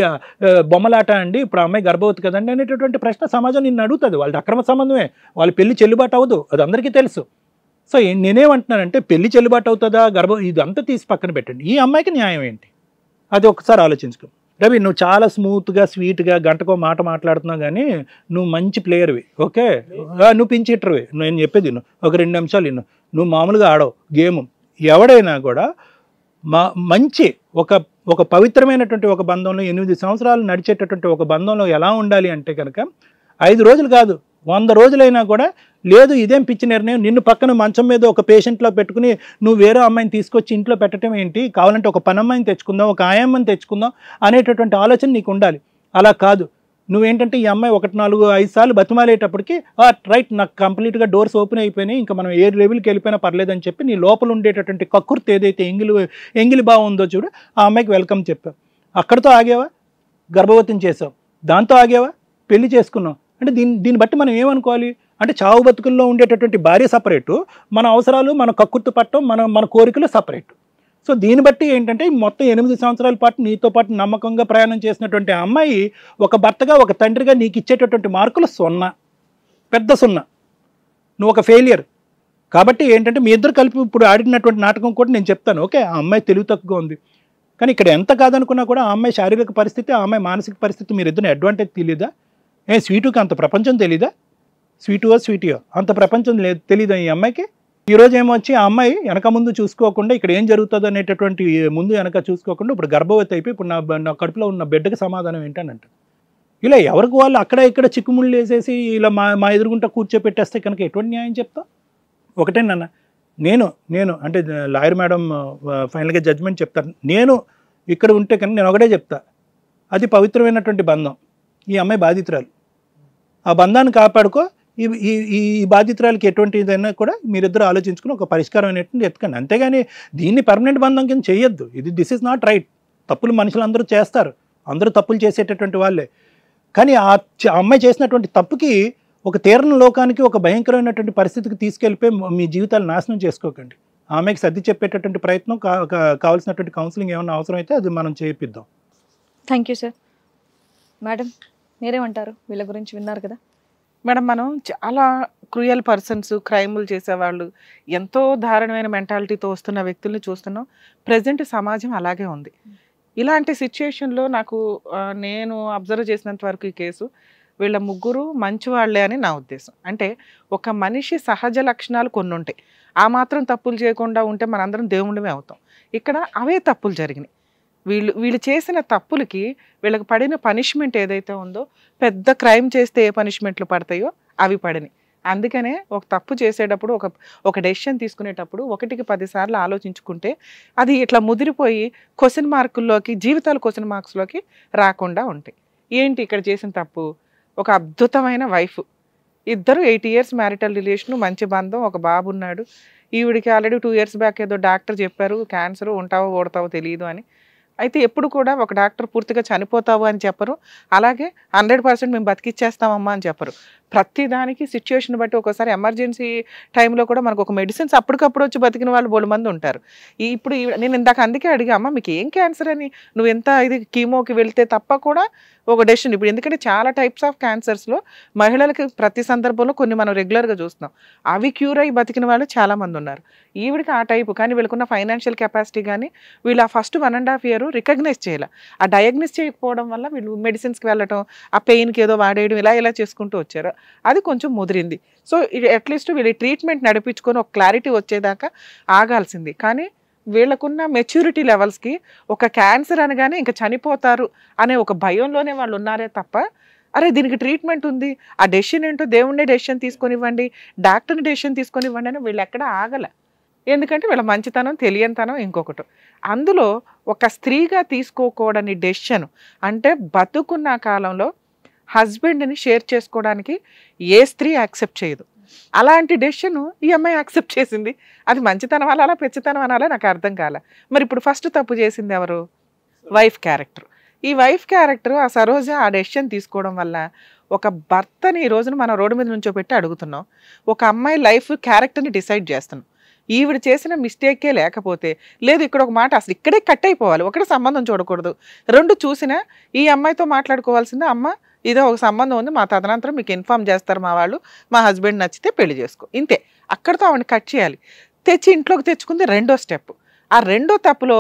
బొమ్మలాట అండి, ఇప్పుడు అమ్మాయి గర్భవతి కదండి అనేటటువంటి ప్రశ్న సమాజం నిన్ను అడుగుతుంది. వాళ్ళది అక్రమ సంబంధమే, వాళ్ళ పెళ్లి చెల్లుబాటు అవ్వదు, అది అందరికీ తెలుసు. సో నేనేమంటున్నానంటే పెళ్లి చెల్లుబాటు అవుతుందా, ఇదంతా తీసి పక్కన పెట్టండి. ఈ అమ్మాయికి న్యాయం ఏంటి అది ఒకసారి ఆలోచించుకో. రవి, నువ్వు చాలా స్మూత్గా స్వీట్గా గంటకో మాట మాట్లాడుతున్నావు, కానీ నువ్వు మంచి ప్లేయర్వి, ఓకే, నువ్వు పించి హిట్టర్వి. నేను చెప్పేది విను, ఒక 2 నిమిషాలు విను. నువ్వు మామూలుగా ఆడవు గేమ్. ఎవడైనా కూడా మంచి ఒక పవిత్రమైనటువంటి ఒక బంధంలో 8 సంవత్సరాలు నడిచేటటువంటి ఒక బంధంలో ఎలా ఉండాలి అంటే కనుక 5 రోజులు కాదు 100 రోజులైనా కూడా లేదు ఇదేం పిచ్చి నిర్ణయం, నిన్ను పక్కన మంచం మీద ఒక పేషెంట్లో పెట్టుకుని నువ్వు వేరే అమ్మాయిని తీసుకొచ్చి ఇంట్లో పెట్టడం ఏంటి, కావాలంటే ఒక పని అమ్మాయిని తెచ్చుకుందాం, ఒక ఆయమ్మని తెచ్చుకుందాం అనేటటువంటి ఆలోచన నీకు ఉండాలి. అలా కాదు, నువ్వేంటంటే ఈ అమ్మాయి 1, 4, 5 సార్లు బతిమాలేటప్పటికి రైట్ నాకు కంప్లీట్గా డోర్స్ ఓపెన్ అయిపోయినాయి, ఇంకా మనం ఏ లెవెల్కి వెళ్ళిపోయినా పర్లేదని చెప్పి నీ లోపల ఉండేటటువంటి కక్కుర్తి ఏదైతే ఎంగిలి భావం ఉందో చూడు, ఆ అమ్మాయికి వెల్కమ్ చెప్పావు. అక్కడితో ఆగేవా, గర్భవతిని చేసావు, దాంతో ఆగేవా, పెళ్లి చేసుకున్నావు. అంటే దీన్ని బట్టి మనం ఏమనుకోవాలి అంటే చావు బతుకుల్లో ఉండేటటువంటి భార్య సపరేటు, మన అవసరాలు, మన కక్కుర్తి పట్టడం, మన కోరికలు సపరేటు. సో దీన్ని బట్టి ఏంటంటే మొత్తం 8 సంవత్సరాల పాటు నీతో పాటు నమ్మకంగా ప్రయాణం చేసినటువంటి అమ్మాయి ఒక భర్తగా, ఒక తండ్రిగా నీకు ఇచ్చేటటువంటి మార్కులు 0, పెద్ద 0. నువ్వు ఒక ఫెయిలియర్. కాబట్టి ఏంటంటే మీ ఇద్దరు కలిపి ఇప్పుడు ఆడినటువంటి నాటకం కూడా నేను చెప్తాను, ఓకే, ఆ అమ్మాయి తెలివి తక్కువగా ఉంది, కానీ ఇక్కడ ఎంత కాదనుకున్నా కూడా ఆ అమ్మాయి శారీరక పరిస్థితి, ఆ అమ్మాయి మానసిక పరిస్థితి మీరిద్దరిని అడ్వాంటేజ్ తెలియదా? స్వీటుకి అంత ప్రపంచం తెలీదా? స్వీటియో అంత ప్రపంచం తెలీదా ఈ అమ్మాయికి? ఈరోజు ఏమొచ్చి ఆ అమ్మాయి వెనక ముందు చూసుకోకుండా ఇక్కడ ఏం జరుగుతుందో అనేటటువంటి ముందు వెనక చూసుకోకుండా ఇప్పుడు గర్భవతి అయిపోయి ఇప్పుడు నా కడుపులో ఉన్న బిడ్డకి సమాధానం ఏంటనంట. ఇలా ఎవరికి వాళ్ళు అక్కడ ఇక్కడ చిక్కుముళ్ళు వేసేసి ఇలా మా ఎదురుగుంటా కూర్చోపెట్టేస్తే కనుక ఎటువంటి న్యాయం చెప్తా? ఒకటే నాన్న, నేను అంటే లాయర్ మేడం ఫైనల్గా జడ్జ్మెంట్ చెప్తాను. నేను ఇక్కడ ఉంటే కనుక నేను ఒకటే చెప్తా, అది పవిత్రమైనటువంటి బంధం, ఈ అమ్మాయి బాధితురాలు, ఆ బంధాన్ని కాపాడుకో. ఈ బాధితురాలకి ఎటువంటి ఇదైనా కూడా మీరిద్దరు ఆలోచించుకుని ఒక పరిష్కారం అనేటువంటి ఎత్తుకండి. అంతేగాని దీన్ని పర్మనెంట్ బంధం కింద చేయొద్దు. This is not right. తప్పులు మనుషులు అందరూ చేస్తారు, అందరూ తప్పులు చేసేటటువంటి వాళ్ళే. కానీ ఆ అమ్మాయి చేసినటువంటి తప్పుకి ఒక తీరని లోకానికి, ఒక భయంకరమైనటువంటి పరిస్థితికి తీసుకెళ్ళిపోయి మీ జీవితాలు నాశనం చేసుకోకండి. ఆమెకి సర్ది చెప్పేటటువంటి ప్రయత్నం, కావాల్సినటువంటి కౌన్సిలింగ్ ఏమైనా అవసరం అయితే అది మనం చేయిద్దాం. Thank you sir. మేడం మీరేమంటారు, వీళ్ళ గురించి విన్నారు కదా? మేడం, మనం చాలా క్రూయల్ పర్సన్స్, క్రైములు చేసేవాళ్ళు, ఎంతో దారుణమైన మెంటాలిటీతో వస్తున్న వ్యక్తుల్ని చూస్తున్నాం. ప్రజెంట్ సమాజం అలాగే ఉంది. ఇలాంటి సిచ్యుయేషన్లో నేను అబ్జర్వ్ చేసినంత వరకు ఈ కేసు వీళ్ళ ముగ్గురు మంచివాళ్లే అని నా ఉద్దేశం. అంటే ఒక మనిషి సహజ లక్షణాలు కొన్ని ఉంటాయి, ఆ మాత్రం తప్పులు చేయకుండా ఉంటే మనందరం దేవుళ్ళమే అవుతాం. ఇక్కడ అవే తప్పులు జరిగినాయి. వీళ్ళు చేసిన తప్పులకి వీళ్ళకి పడిన పనిష్మెంట్ ఏదైతే ఉందో, పెద్ద క్రైమ్ చేస్తే ఏ పనిష్మెంట్లు పడతాయో అవి పడినాయి. అందుకనే ఒక తప్పు చేసేటప్పుడు, ఒక డెసిషన్ తీసుకునేటప్పుడు 1కి 10 సార్లు ఆలోచించుకుంటే అది ఇట్లా ముదిరిపోయి క్వశ్చన్ మార్కుల్లోకి, జీవితాల క్వశ్చన్ మార్క్స్లోకి రాకుండా ఉంటాయి. ఏంటి ఇక్కడ చేసిన తప్పు? ఒక అద్భుతమైన వైఫ్, ఇద్దరు 8 years మ్యారిటల్ రిలేషన్, మంచి బంధం, ఒక బాబు ఉన్నాడు. ఈవిడికి ఆల్రెడీ 2 years బ్యాక్ ఏదో డాక్టర్ చెప్పారు క్యాన్సర్, ఉంటావో ఓడతావో తెలియదు అని. అయితే ఎప్పుడు కూడా ఒక డాక్టర్ పూర్తిగా చనిపోతావు అని చెప్పరు, అలాగే 100% మేము బతికిచ్చేస్తామమ్మా అని చెప్పరు. ప్రతి దానికి సిచ్యువేషన్ బట్టి ఒకసారి ఎమర్జెన్సీ టైంలో కూడా మనకు ఒక మెడిసిన్స్ అప్పటికప్పుడు వచ్చి బతికిన వాళ్ళు బోలు మంది ఉంటారు. ఇప్పుడు నేను ఇందాక అందుకే అడిగా, అమ్మ మీకు ఏం క్యాన్సర్ అని, నువ్వు ఎంత ఇది కీమోకి వెళ్తే తప్ప కూడా ఒక డెసిషన్. ఇప్పుడు ఎందుకంటే చాలా టైప్స్ ఆఫ్ క్యాన్సర్స్లో మహిళలకి ప్రతి సందర్భంలో కొన్ని మనం రెగ్యులర్గా చూస్తున్నాం, అవి క్యూర్ అయ్యి బతికిన వాళ్ళు చాలామంది ఉన్నారు. ఈవిడికి ఆ టైపు, కానీ వీళ్ళకున్న ఫైనాన్షియల్ కెపాసిటీ కానీ వీళ్ళు ఆ ఫస్ట్ 1.5 year రికగ్నైజ్ చేయాలి. ఆ డయాగ్నైజ్ చేయకపోవడం వల్ల వీళ్ళు మెడిసిన్స్కి వెళ్ళటం, ఆ పెయిన్కి ఏదో వాడేయడం, ఇలా చేసుకుంటూ వచ్చారు. అది కొంచెం ముదిరింది. సో అట్లీస్ట్ వీళ్ళు ట్రీట్మెంట్ నడిపించుకొని ఒక క్లారిటీ వచ్చేదాకా ఆగాల్సింది. కానీ వీళ్ళకున్న మెచ్యూరిటీ లెవెల్స్కి ఒక క్యాన్సర్ అనగానే ఇంకా చనిపోతారు అనే ఒక భయంలోనే వాళ్ళు ఉన్నారే తప్ప, అరే దీనికి ట్రీట్మెంట్ ఉంది, ఆ డెసిషన్ ఏంటో దేవుణ్ణి డెసిషన్ తీసుకొనివ్వండి, డాక్టర్ని డెసిషన్ తీసుకొనివ్వండి అని వీళ్ళు ఎక్కడ ఆగల. ఎందుకంటే వీళ్ళ మంచితనం, తెలియనితనం ఇంకొకటి. అందులో ఒక స్త్రీగా తీసుకోకూడని డెసిషన్ అంటే బతుకున్న కాలంలో హస్బెండ్ని షేర్ చేసుకోవడానికి ఏ స్త్రీ యాక్సెప్ట్ చేయదు. అలాంటి డెసిషన్ ఈ అమ్మాయి యాక్సెప్ట్ చేసింది. అది మంచితనం అనాలా, పెచ్చితనం అనాలా నాకు అర్థం కాలే. మరి ఇప్పుడు ఫస్ట్ తప్పు చేసింది ఎవరు? Wife character. ఈ వైఫ్ క్యారెక్టర్ ఆ సరోజ ఆ డెసిషన్ తీసుకోవడం వల్ల ఒక భర్తని ఈ రోజున మనం రోడ్డు మీద నుంచో పెట్టి అడుగుతున్నాం, ఒక అమ్మాయి లైఫ్ క్యారెక్టర్ని డిసైడ్ చేస్తున్నాం. ఈవిడ చేసిన మిస్టేకే లేకపోతే, లేదు ఇక్కడ ఒక మాట అసలు ఇక్కడే కట్ అయిపోవాలి, ఒకటి సంబంధం చూడకూడదు. రెండు చూసినా ఈ అమ్మాయితో మాట్లాడుకోవాల్సిందే, అమ్మ ఇదో ఒక సంబంధం ఉంది, మా తదనంతరం మీకు ఇన్ఫార్మ్ చేస్తారు మా వాళ్ళు, మా హస్బెండ్ నచ్చితే పెళ్లి చేసుకో, ఇంతే. అక్కడితో ఆవిడని కట్ చేయాలి. తెచ్చి ఇంట్లోకి తెచ్చుకుంది రెండో స్టెప్. ఆ రెండో తప్పులో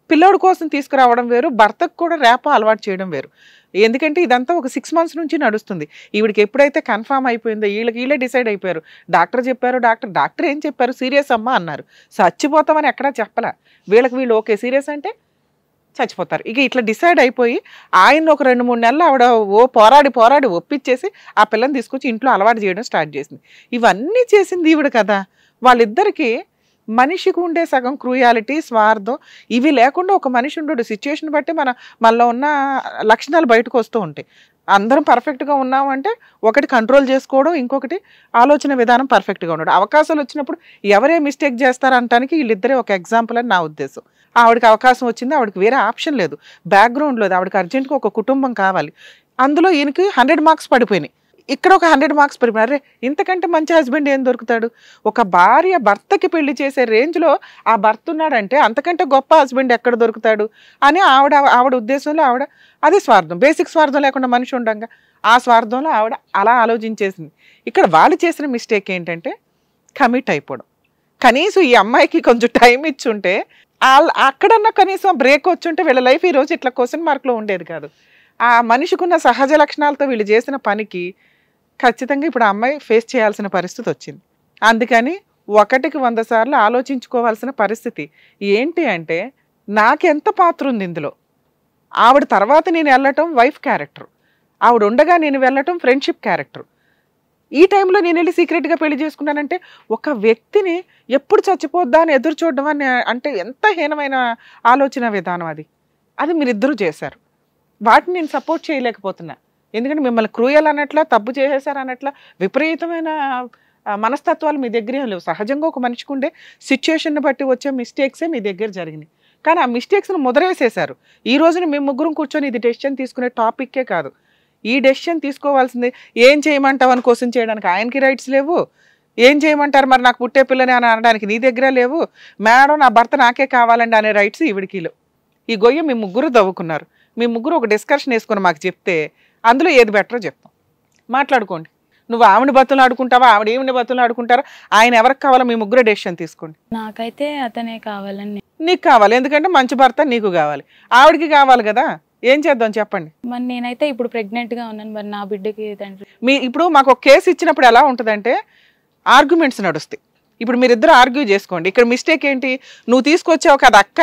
పిల్లోడి కోసం తీసుకురావడం వేరు, భర్తకు కూడా రేప అలవాటు చేయడం వేరు. ఎందుకంటే ఇదంతా ఒక 6 months నుంచి నడుస్తుంది. ఈవిడికి ఎప్పుడైతే కన్ఫామ్ అయిపోయిందో వీళ్ళే డిసైడ్ అయిపోయారు. డాక్టర్ చెప్పారు, డాక్టర్ ఏం చెప్పారు, సీరియస్ అమ్మా అన్నారు. చచ్చిపోతామని ఎక్కడా చెప్పలా. వీళ్ళు ఓకే సీరియస్ అంటే చచ్చిపోతారు. ఇక ఇట్లా డిసైడ్ అయిపోయి ఆయన ఒక 2-3 నెలలు ఆవిడ పోరాడి ఒప్పించేసి ఆ పిల్లని తీసుకొచ్చి ఇంట్లో అలవాటు చేయడం స్టార్ట్ చేసింది. ఇవన్నీ చేసింది ఈవిడ కదా. వాళ్ళిద్దరికి మనిషికి ఉండే సగం క్రూయాలిటీ, స్వార్థం ఇవి లేకుండా ఒక మనిషి ఉండడు. సిచ్యువేషన్ బట్టి మనలో ఉన్న లక్షణాలు బయటకు వస్తూ ఉంటాయి. అందరం పర్ఫెక్ట్గా ఉన్నామంటే ఒకటి కంట్రోల్ చేసుకోవడం, ఇంకొకటి ఆలోచన విధానం పర్ఫెక్ట్గా ఉండడం. అవకాశాలు వచ్చినప్పుడు ఎవరే మిస్టేక్ చేస్తారంటానికి వీళ్ళిద్దరే ఒక ఎగ్జాంపుల్ అని నా ఉద్దేశం. ఆవిడకి అవకాశం వచ్చింది, ఆవిడకి వేరే ఆప్షన్ లేదు, బ్యాక్గ్రౌండ్ లేదు, ఆవిడకి అర్జెంట్గా ఒక కుటుంబం కావాలి. అందులో ఈయనకి 100 marks పడిపోయినాయి, ఇక్కడ ఒక 100 marks పడిపోయినాయి. అరే ఇంతకంటే మంచి హస్బెండ్ ఏం దొరుకుతాడు? ఒక భార్య భర్తకి పెళ్లి చేసే రేంజ్లో ఆ భర్త ఉన్నాడంటే అంతకంటే గొప్ప హస్బెండ్ ఎక్కడ దొరుకుతాడు అని ఆవిడ ఉద్దేశంలో అదే స్వార్థం, బేసిక్ స్వార్థం లేకుండా మనిషి ఉండగా ఆ స్వార్థంలో ఆవిడ అలా ఆలోచించేసింది. ఇక్కడ వాళ్ళు చేసిన మిస్టేక్ ఏంటంటే కమిట్ అయిపోవడం. కనీసం ఈ అమ్మాయికి కొంచెం టైం ఇచ్చుంటే, అక్కడన్నా కనీసం బ్రేక్ వచ్చుంటే వీళ్ళ లైఫ్ ఈరోజు ఇట్లా క్వశ్చన్ మార్క్లో ఉండేది కాదు. ఆ మనిషికున్న సహజ లక్షణాలతో వీళ్ళు చేసిన పనికి ఖచ్చితంగా ఇప్పుడు ఆ అమ్మాయి ఫేస్ చేయాల్సిన పరిస్థితి వచ్చింది. అందుకని 1కి 100 సార్లు ఆలోచించుకోవాల్సిన పరిస్థితి ఏంటి అంటే, నాకెంత పాత్ర ఉంది ఇందులో? ఆవిడ తర్వాత నేను వెళ్ళటం వైఫ్ క్యారెక్టర్, ఆవిడ ఉండగా నేను వెళ్ళటం ఫ్రెండ్షిప్ క్యారెక్టర్. ఈ టైంలో నేను వెళ్ళి సీక్రెట్గా పెళ్లి చేసుకున్నానంటే ఒక వ్యక్తిని ఎప్పుడు చచ్చిపోద్దా అని ఎదురు చూడడం అని అంటే ఎంత హీనమైన ఆలోచన విధానం అది. అది మీరిద్దరూ చేశారు. వాటిని నేను సపోర్ట్ చేయలేకపోతున్నా. ఎందుకంటే మిమ్మల్ని క్రూయల్ అన్నట్లా, తప్పు చేసేసారు అన్నట్లా విపరీతమైన మనస్తత్వాలు మీ దగ్గర లేవు. సహజంగా ఒక మనిషికి ఉండే సిచ్యుయేషన్ బట్టి వచ్చే మిస్టేక్సే మీ దగ్గర జరిగినాయి. కానీ ఆ మిస్టేక్స్ని ముద్రేసేశారు. ఈ రోజున మేము ముగ్గురం కూర్చొని ఇది డెసిషన్ తీసుకునే టాపిక్కే కాదు, ఈ డెసిషన్ తీసుకోవాల్సింది ఏం చేయమంటావు అని క్వశ్చన్ చేయడానికి ఆయనకి రైట్స్ లేవు, ఏం చేయమంటారు మరి నాకు పుట్టే పిల్లని అని అనడానికి నీ దగ్గర లేవు, మేడం నా భర్త నాకే కావాలండి అనే రైట్స్ ఈవిడికి లేవు. ఈ గొయ్య మీ ముగ్గురు దవ్వుకున్నారు. మీ ముగ్గురు ఒక డిస్కషన్ వేసుకుని మాకు చెప్తే అందులో ఏది బెటరో చెప్తాం, మాట్లాడుకోండి. నువ్వు ఆవిడ బతులు ఆడుకుంటావా, ఆవిడ ఏమిని బతులు ఆడుకుంటారా, ఆయన ఎవరికి కావాలో మీ ముగ్గురు డెసిషన్ తీసుకోండి. నాకైతే అతనే కావాలని. నీకు కావాలి ఎందుకంటే మంచి భర్త నీకు కావాలి, ఆవిడకి కావాలి కదా. ఏం చేద్దాం చెప్పండి. మరి నేనైతే ఇప్పుడు ప్రెగ్నెంట్ గా ఉన్నాను, మరి నా బిడ్డకి తండ్రి. ఇప్పుడు మాకు ఒక కేసు ఇచ్చినప్పుడు ఎలా ఉంటుందంటే ఆర్గ్యుమెంట్స్ నడుస్తాయి. ఇప్పుడు మీరిద్దరు ఆర్గ్యూ చేసుకోండి. ఇక్కడ మిస్టేక్ ఏంటి, నువ్వు తీసుకొచ్చావు కదా అక్క,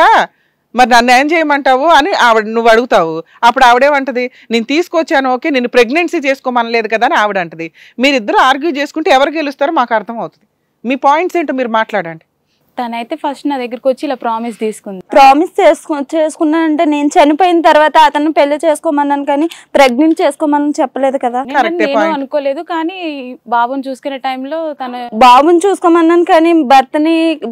మరి నన్ను ఏం చేయమంటావు అని నువ్వు అడుగుతావు. అప్పుడు ఆవిడేమంటది, నేను తీసుకొచ్చాను ఓకే, నేను ప్రెగ్నెన్సీ చేసుకోమనలేదు కదా అని ఆవిడ అంటది. మీరిద్దరు ఆర్గ్యూ చేసుకుంటే ఎవరు గెలుస్తారో మాకు అర్థం అవుతుంది. మీ పాయింట్స్ ఏంటో మీరు మాట్లాడండి. తనైతే ఫస్ట్ నా దగ్గరికి వచ్చి ఇలా ప్రామిస్ తీసుకుంది. ప్రామిస్ చేసుకున్నానంటే నేను చనిపోయిన తర్వాత అతను పెళ్లి చేసుకోమన్నాను, కానీ ప్రెగ్నెంట్ చేసుకోమని చెప్పలేదు కదా. నేను అనుకోలేదు, కానీ బాబుని చూసుకునే టైంలో బాబుని చూసుకోమన్నాను, కానీ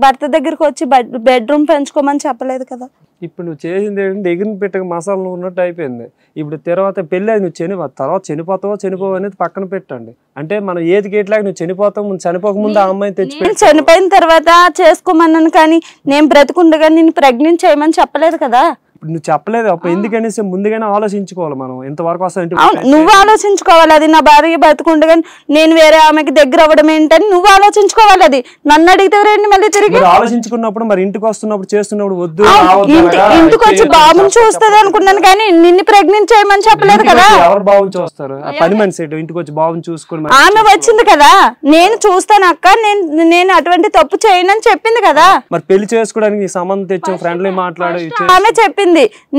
భర్త దగ్గరికి వచ్చి బెడ్రూమ్ పెంచుకోమని చెప్పలేదు కదా. ఇప్పుడు నువ్వు చేసింది ఏంటంటే ఎగిరిన పెట్టక మసాలా నువ్వు ఉన్నట్టు అయిపోయింది. ఇప్పుడు తర్వాత పెళ్ళి అది నువ్వు తర్వాత చనిపోతావో అనేది పక్కన పెట్టండి. అంటే మనం ఏది గేట్లాగా నువ్వు చనిపోతావు, ముందు చనిపోకముందు ఆ అమ్మాయిని తెచ్చి చనిపోయిన తర్వాత చేసుకోమన్నాను, కానీ నేను బ్రతుకుండగా నేను ప్రెగ్నెంట్ చేయమని చెప్పలేదు కదా. నువ్వు చెప్పలేదు అప్పుడు, ఎందుకనేసి ముందుగానే ఆలోచించుకోవాలి మనం ఇంతవరకు వస్తాయంటే. నువ్వు ఆలోచించుకోవాలి, అది నా భార్య బతుకుండగా నేను వేరే ఆమెకి దగ్గర అవ్వడం ఏంటని నువ్వు ఆలోచించుకోవాలి. అది నన్ను అడిగితే రండి మళ్ళీ తిరిగి ఆలోచించుకున్నప్పుడు మరి ఇంటికి వస్తున్నప్పుడు చేస్తున్నప్పుడు వద్దు ఇంటికి వచ్చి బాబుని చూస్తుంది అనుకున్నాను, కానీ నిన్ను ప్రెగ్నెంట్ చేయమని చెప్పలేదు కదా. ఎవరు బాబుని చూస్తారు? పని మనిషి ఇంటికి వచ్చి బాబుని చూసుకుని ఆమె వచ్చింది కదా, నేను చూస్తాను అక్క, నేను అటువంటి తప్పు చేయనని చెప్పింది కదా. మరి పెళ్లి చేసుకోవడానికి నీ సంబంధం తెచ్చావు, ఫ్రెండ్లీ మాట్లాడు. ఆమె చెప్పింది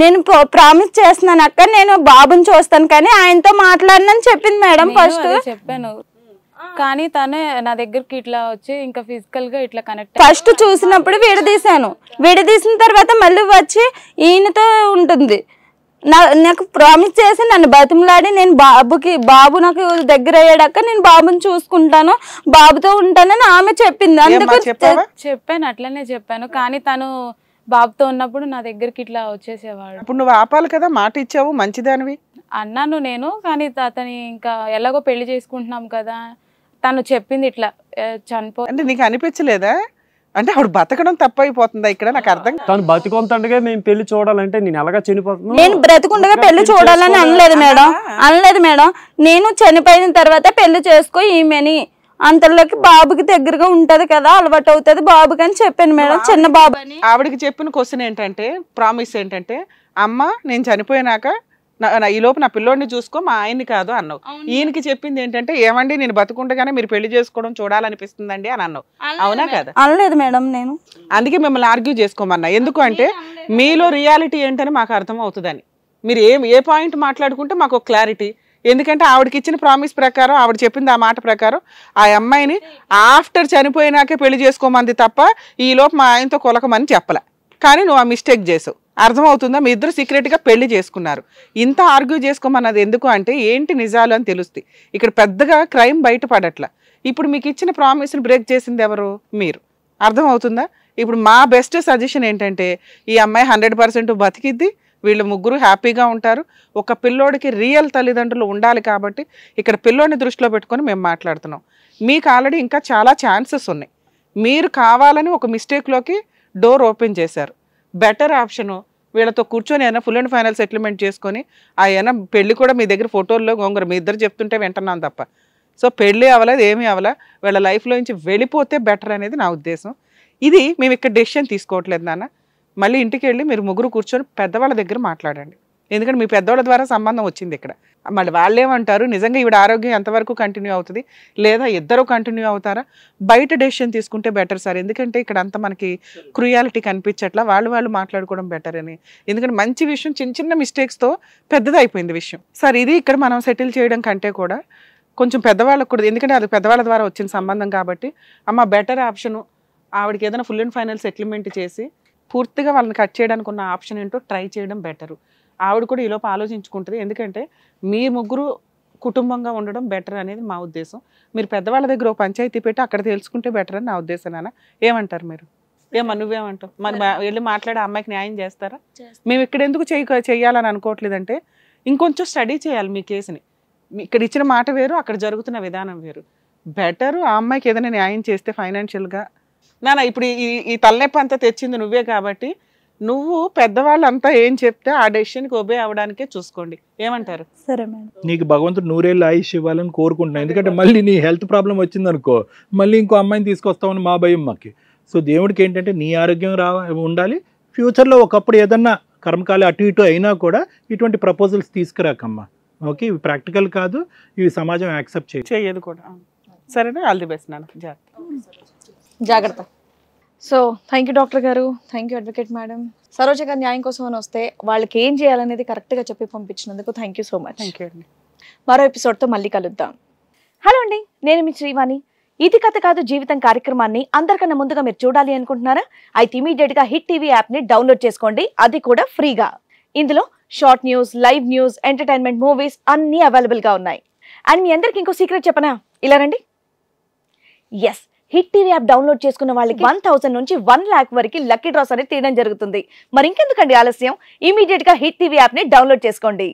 నేను ప్రామిస్ చేస్తున్నాను అక్క, నేను బాబుని చూస్తాను కానీ ఆయనతో మాట్లాడినని చెప్పింది మేడం. ఫస్ట్ చెప్పాను కానీ తనే నా దగ్గరికి ఇట్లా వచ్చి ఇంకా ఫిజికల్ గా ఇట్లా కనెక్ట్. ఫస్ట్ చూసినప్పుడు విడదీసిన తర్వాత మళ్ళీ వచ్చి ఈయనతో ఉంటుంది. నాకు ప్రామిస్ చేసి నన్ను బతిమలాడి నేను బాబు నాకు దగ్గర అయ్యాడక్క నేను బాబుని చూసుకుంటాను, బాబుతో ఉంటానని ఆమె చెప్పింది. అందుకు చెప్పాను, అట్లనే చెప్పాను. కానీ తను బాబుతో ఉన్నప్పుడు నా దగ్గరికి ఇట్లా వచ్చేసేవాడు. ఇప్పుడు నువ్వు ఆపాలి కదా, మాట ఇచ్చావు మంచిదానివి అన్నాను నేను. కానీ అతని ఇంకా ఎలాగో పెళ్లి చేసుకుంటున్నాం కదా, తను చెప్పింది ఇట్లా చనిపో అంటే నీకు అనిపించలేదా? అంటే ఆవిడ బతకడం తప్పైపోతుందా ఇక్కడ? నాకు అర్థం. తను బతికొంతండగా మేము పెళ్లి చూడాలంటే నేను ఎలాగా చనిపోతున్నాను? నేను బ్రతికుండగా పెళ్లి చూడాలని అనలేదు మేడం. నేను చనిపోయిన తర్వాత పెళ్లి చేసుకో ఈమెని, అంతలోకి బాబుకి దగ్గరగా ఉంటది కదా, అలవాటు అవుతుంది బాబుకి అని చెప్పాను మేడం. చిన్న బాబు అని ఆవిడకి చెప్పిన క్వశ్చన్ ఏంటంటే, ప్రామిస్ ఏంటంటే, అమ్మ నేను చనిపోయినాక ఈ లోపు నా పిల్లోడిని చూసుకో, మా ఆయన్ని కాదు అన్నావు. ఈయనకి చెప్పింది ఏంటంటే, ఏమండి నేను బతుకుండగానే మీరు పెళ్లి చేసుకోవడం చూడాలనిపిస్తుందండి అని అన్నావు. అవునా కదా? అనలేదు మేడం నేను. అందుకే మిమ్మల్ని ఆర్గ్యూ చేసుకోమన్నా. ఎందుకు అంటే మీలో రియాలిటీ ఏంటని మాకు అర్థం అవుతుందని. మీరు ఏ పాయింట్ మాట్లాడుకుంటే మాకు ఒక క్లారిటీ. ఎందుకంటే ఆవిడకి ఇచ్చిన ప్రామిస్ ప్రకారం, ఆవిడ చెప్పింది ఆ మాట ప్రకారం ఆ అమ్మాయిని ఆఫ్టర్ చనిపోయినాకే పెళ్లి చేసుకోమంది తప్ప ఈ లోపు మా ఆయనతో కొలకమని చెప్పలే. కానీ నువ్వు ఆ మిస్టేక్ చేసావు. అర్థమవుతుందా? మీ ఇద్దరు సీక్రెట్గా పెళ్లి చేసుకున్నారు. ఇంత ఆర్గ్యూ చేసుకోమన్నది ఎందుకు అంటే ఏంటి నిజాలు అని తెలుస్తాయి. ఇక్కడ పెద్దగా క్రైమ్ బయటపడట్లా. ఇప్పుడు మీకు ఇచ్చిన ప్రామిస్ని బ్రేక్ చేసింది ఎవరు? మీరు. అర్థమవుతుందా? ఇప్పుడు మా బెస్ట్ సజెషన్ ఏంటంటే, ఈ అమ్మాయి 100% బతికిద్ది, వీళ్ళు ముగ్గురు హ్యాపీగా ఉంటారు. ఒక పిల్లోడికి రియల్ తల్లిదండ్రులు ఉండాలి కాబట్టి ఇక్కడ పిల్లోడిని దృష్టిలో పెట్టుకొని మేము మాట్లాడుతున్నాం. మీకు ఆల్రెడీ ఇంకా చాలా ఛాన్సెస్ ఉన్నాయి. మీరు కావాలని ఒక మిస్టేక్లోకి డోర్ ఓపెన్ చేశారు. బెటర్ ఆప్షను వీళ్ళతో కూర్చొని అయినా ఫుల్ అండ్ ఫైనల్ సెటిల్మెంట్ చేసుకొని అయినా పెళ్లి కూడా మీ దగ్గర ఫోటోల్లో గొంగర మీ ఇద్దరు చెప్తుంటే వింటున్నాను తప్ప. సో పెళ్ళి అవ్వలేదు, ఏమీ అవ్వలే, వీళ్ళ లైఫ్లో నుంచి వెళ్ళిపోతే బెటర్ అనేది నా ఉద్దేశం. ఇది మేము ఇక్కడ డెసిషన్ తీసుకోవట్లేదు నాన్న. మళ్ళీ ఇంటికి వెళ్ళి మీరు ముగ్గురు కూర్చొని పెద్దవాళ్ళ దగ్గర మాట్లాడండి. ఎందుకంటే మీ పెద్దవాళ్ళ ద్వారా సంబంధం వచ్చింది ఇక్కడ. మళ్ళీ వాళ్ళు ఏమంటారు, నిజంగా ఈవిడ ఆరోగ్యం ఎంతవరకు కంటిన్యూ అవుతుంది, లేదా ఇద్దరు కంటిన్యూ అవుతారా, బయట డెసిషన్ తీసుకుంటే బెటర్ సార్. ఎందుకంటే ఇక్కడ అంతా మనకి క్రూయాలిటీ కనిపించట్లా, వాళ్ళు మాట్లాడుకోవడం బెటర్ అని. ఎందుకంటే మంచి విషయం చిన్న చిన్న మిస్టేక్స్తో పెద్దదైపోయింది విషయం సార్. ఇది ఇక్కడ మనం సెటిల్ చేయడం కంటే కూడా కొంచెం పెద్దవాళ్ళకు కూడా, ఎందుకంటే అది పెద్దవాళ్ళ ద్వారా వచ్చిన సంబంధం కాబట్టి అమ్మ బెటర్ ఆప్షను ఆవిడకి ఏదైనా ఫుల్ అండ్ ఫైనల్ సెటిల్మెంట్ చేసి పూర్తిగా వాళ్ళని కట్ చేయడానికి ఉన్న ఆప్షన్ ఏంటో ట్రై చేయడం బెటరు. ఆవిడ కూడా ఈలోపు ఆలోచించుకుంటుంది. ఎందుకంటే మీ ముగ్గురు కుటుంబంగా ఉండడం బెటర్ అనేది మా ఉద్దేశం. మీరు పెద్దవాళ్ళ దగ్గర ఒక పంచాయతీ పెట్టి అక్కడ తెలుసుకుంటే బెటర్ అని నా ఉద్దేశం. నాన్న ఏమంటారు మీరు? ఏమన్నా నువ్వేమంటావు? మరి వెళ్ళి మాట్లాడి అమ్మాయికి న్యాయం చేస్తారా? మేము ఇక్కడ ఎందుకు చెయ్యాలని అనుకోవట్లేదంటే ఇంకొంచెం స్టడీ చేయాలి మీ కేసుని. ఇక్కడ ఇచ్చిన మాట వేరు, అక్కడ జరుగుతున్న విధానం వేరు. బెటరు ఆ అమ్మాయికి ఏదైనా న్యాయం చేస్తే ఫైనాన్షియల్గా. నాన్న ఇప్పుడు ఈ తలనొప్పి అంతా తెచ్చింది నువ్వే కాబట్టి నువ్వు పెద్దవాళ్ళంతా ఏం చెప్తే ఆ డెసిషన్కి ఒబే అవ్వడానికే చూసుకోండి. ఏమంటారు? సరే మేడం. నీకు భగవంతుడు 100 ఏళ్ళు ఆయుష్ ఇవ్వాలని కోరుకుంటున్నాను. ఎందుకంటే మళ్ళీ నీ హెల్త్ ప్రాబ్లం వచ్చిందనుకో, మళ్ళీ ఇంకో అమ్మాయిని తీసుకొస్తామని మా భయం మాకు. సో దేవుడికి ఏంటంటే నీ ఆరోగ్యం ఉండాలి. ఫ్యూచర్లో ఒకప్పుడు ఏదన్నా కర్మకాలి అటు ఇటు అయినా కూడా ఇటువంటి ప్రపోజల్స్ తీసుకురాకమ్మా. ఓకే, ఇవి ప్రాక్టికల్ కాదు, ఇవి సమాజం యాక్సెప్ట్ చేయదు కూడా. సరేనా? ఆల్ ది బెస్ట్ నాన్న. జాగ్రత్త. సో థ్యాంక్ యూ డాక్టర్ గారు, thank you advocate madam. Saroja గారు న్యాయం కోసం అని వస్తే వాళ్ళకి ఏం చేయాలనేది కరెక్ట్గా చెప్పి పంపించినందుకు థ్యాంక్ యూ సో మచ్. మరో ఎపిసోడ్తో మళ్ళీ కలుద్దాం. హలో అండి, నేను మీ శ్రీవాణి. ఇది కథ కాదు జీవితం కార్యక్రమాన్ని అందరికన్నా ముందుగా మీరు చూడాలి అనుకుంటున్నారా? అయితే ఇమీడియట్గా హిట్ టీవీ యాప్ని డౌన్లోడ్ చేసుకోండి, అది కూడా ఫ్రీగా. ఇందులో short news, live news, entertainment, movies అన్నీ అవైలబుల్గా ఉన్నాయి. అండ్ మీ అందరికి ఇంకో సీక్రెట్ చెప్పనా? ఇలా రండి. Yes, hit TV app download చేసుకున్న వాళ్ళకి 1000 నుంచి 1 lakh వరకు లక్కీ డ్రాస్ అనేది తీయడం జరుగుతుంది. మరి ఇంకెందుకండి ఆలస్యం, ఇమీడియట్ గా హిట్ టీవీ యాప్ ని డౌన్లోడ్ చేసుకోండి.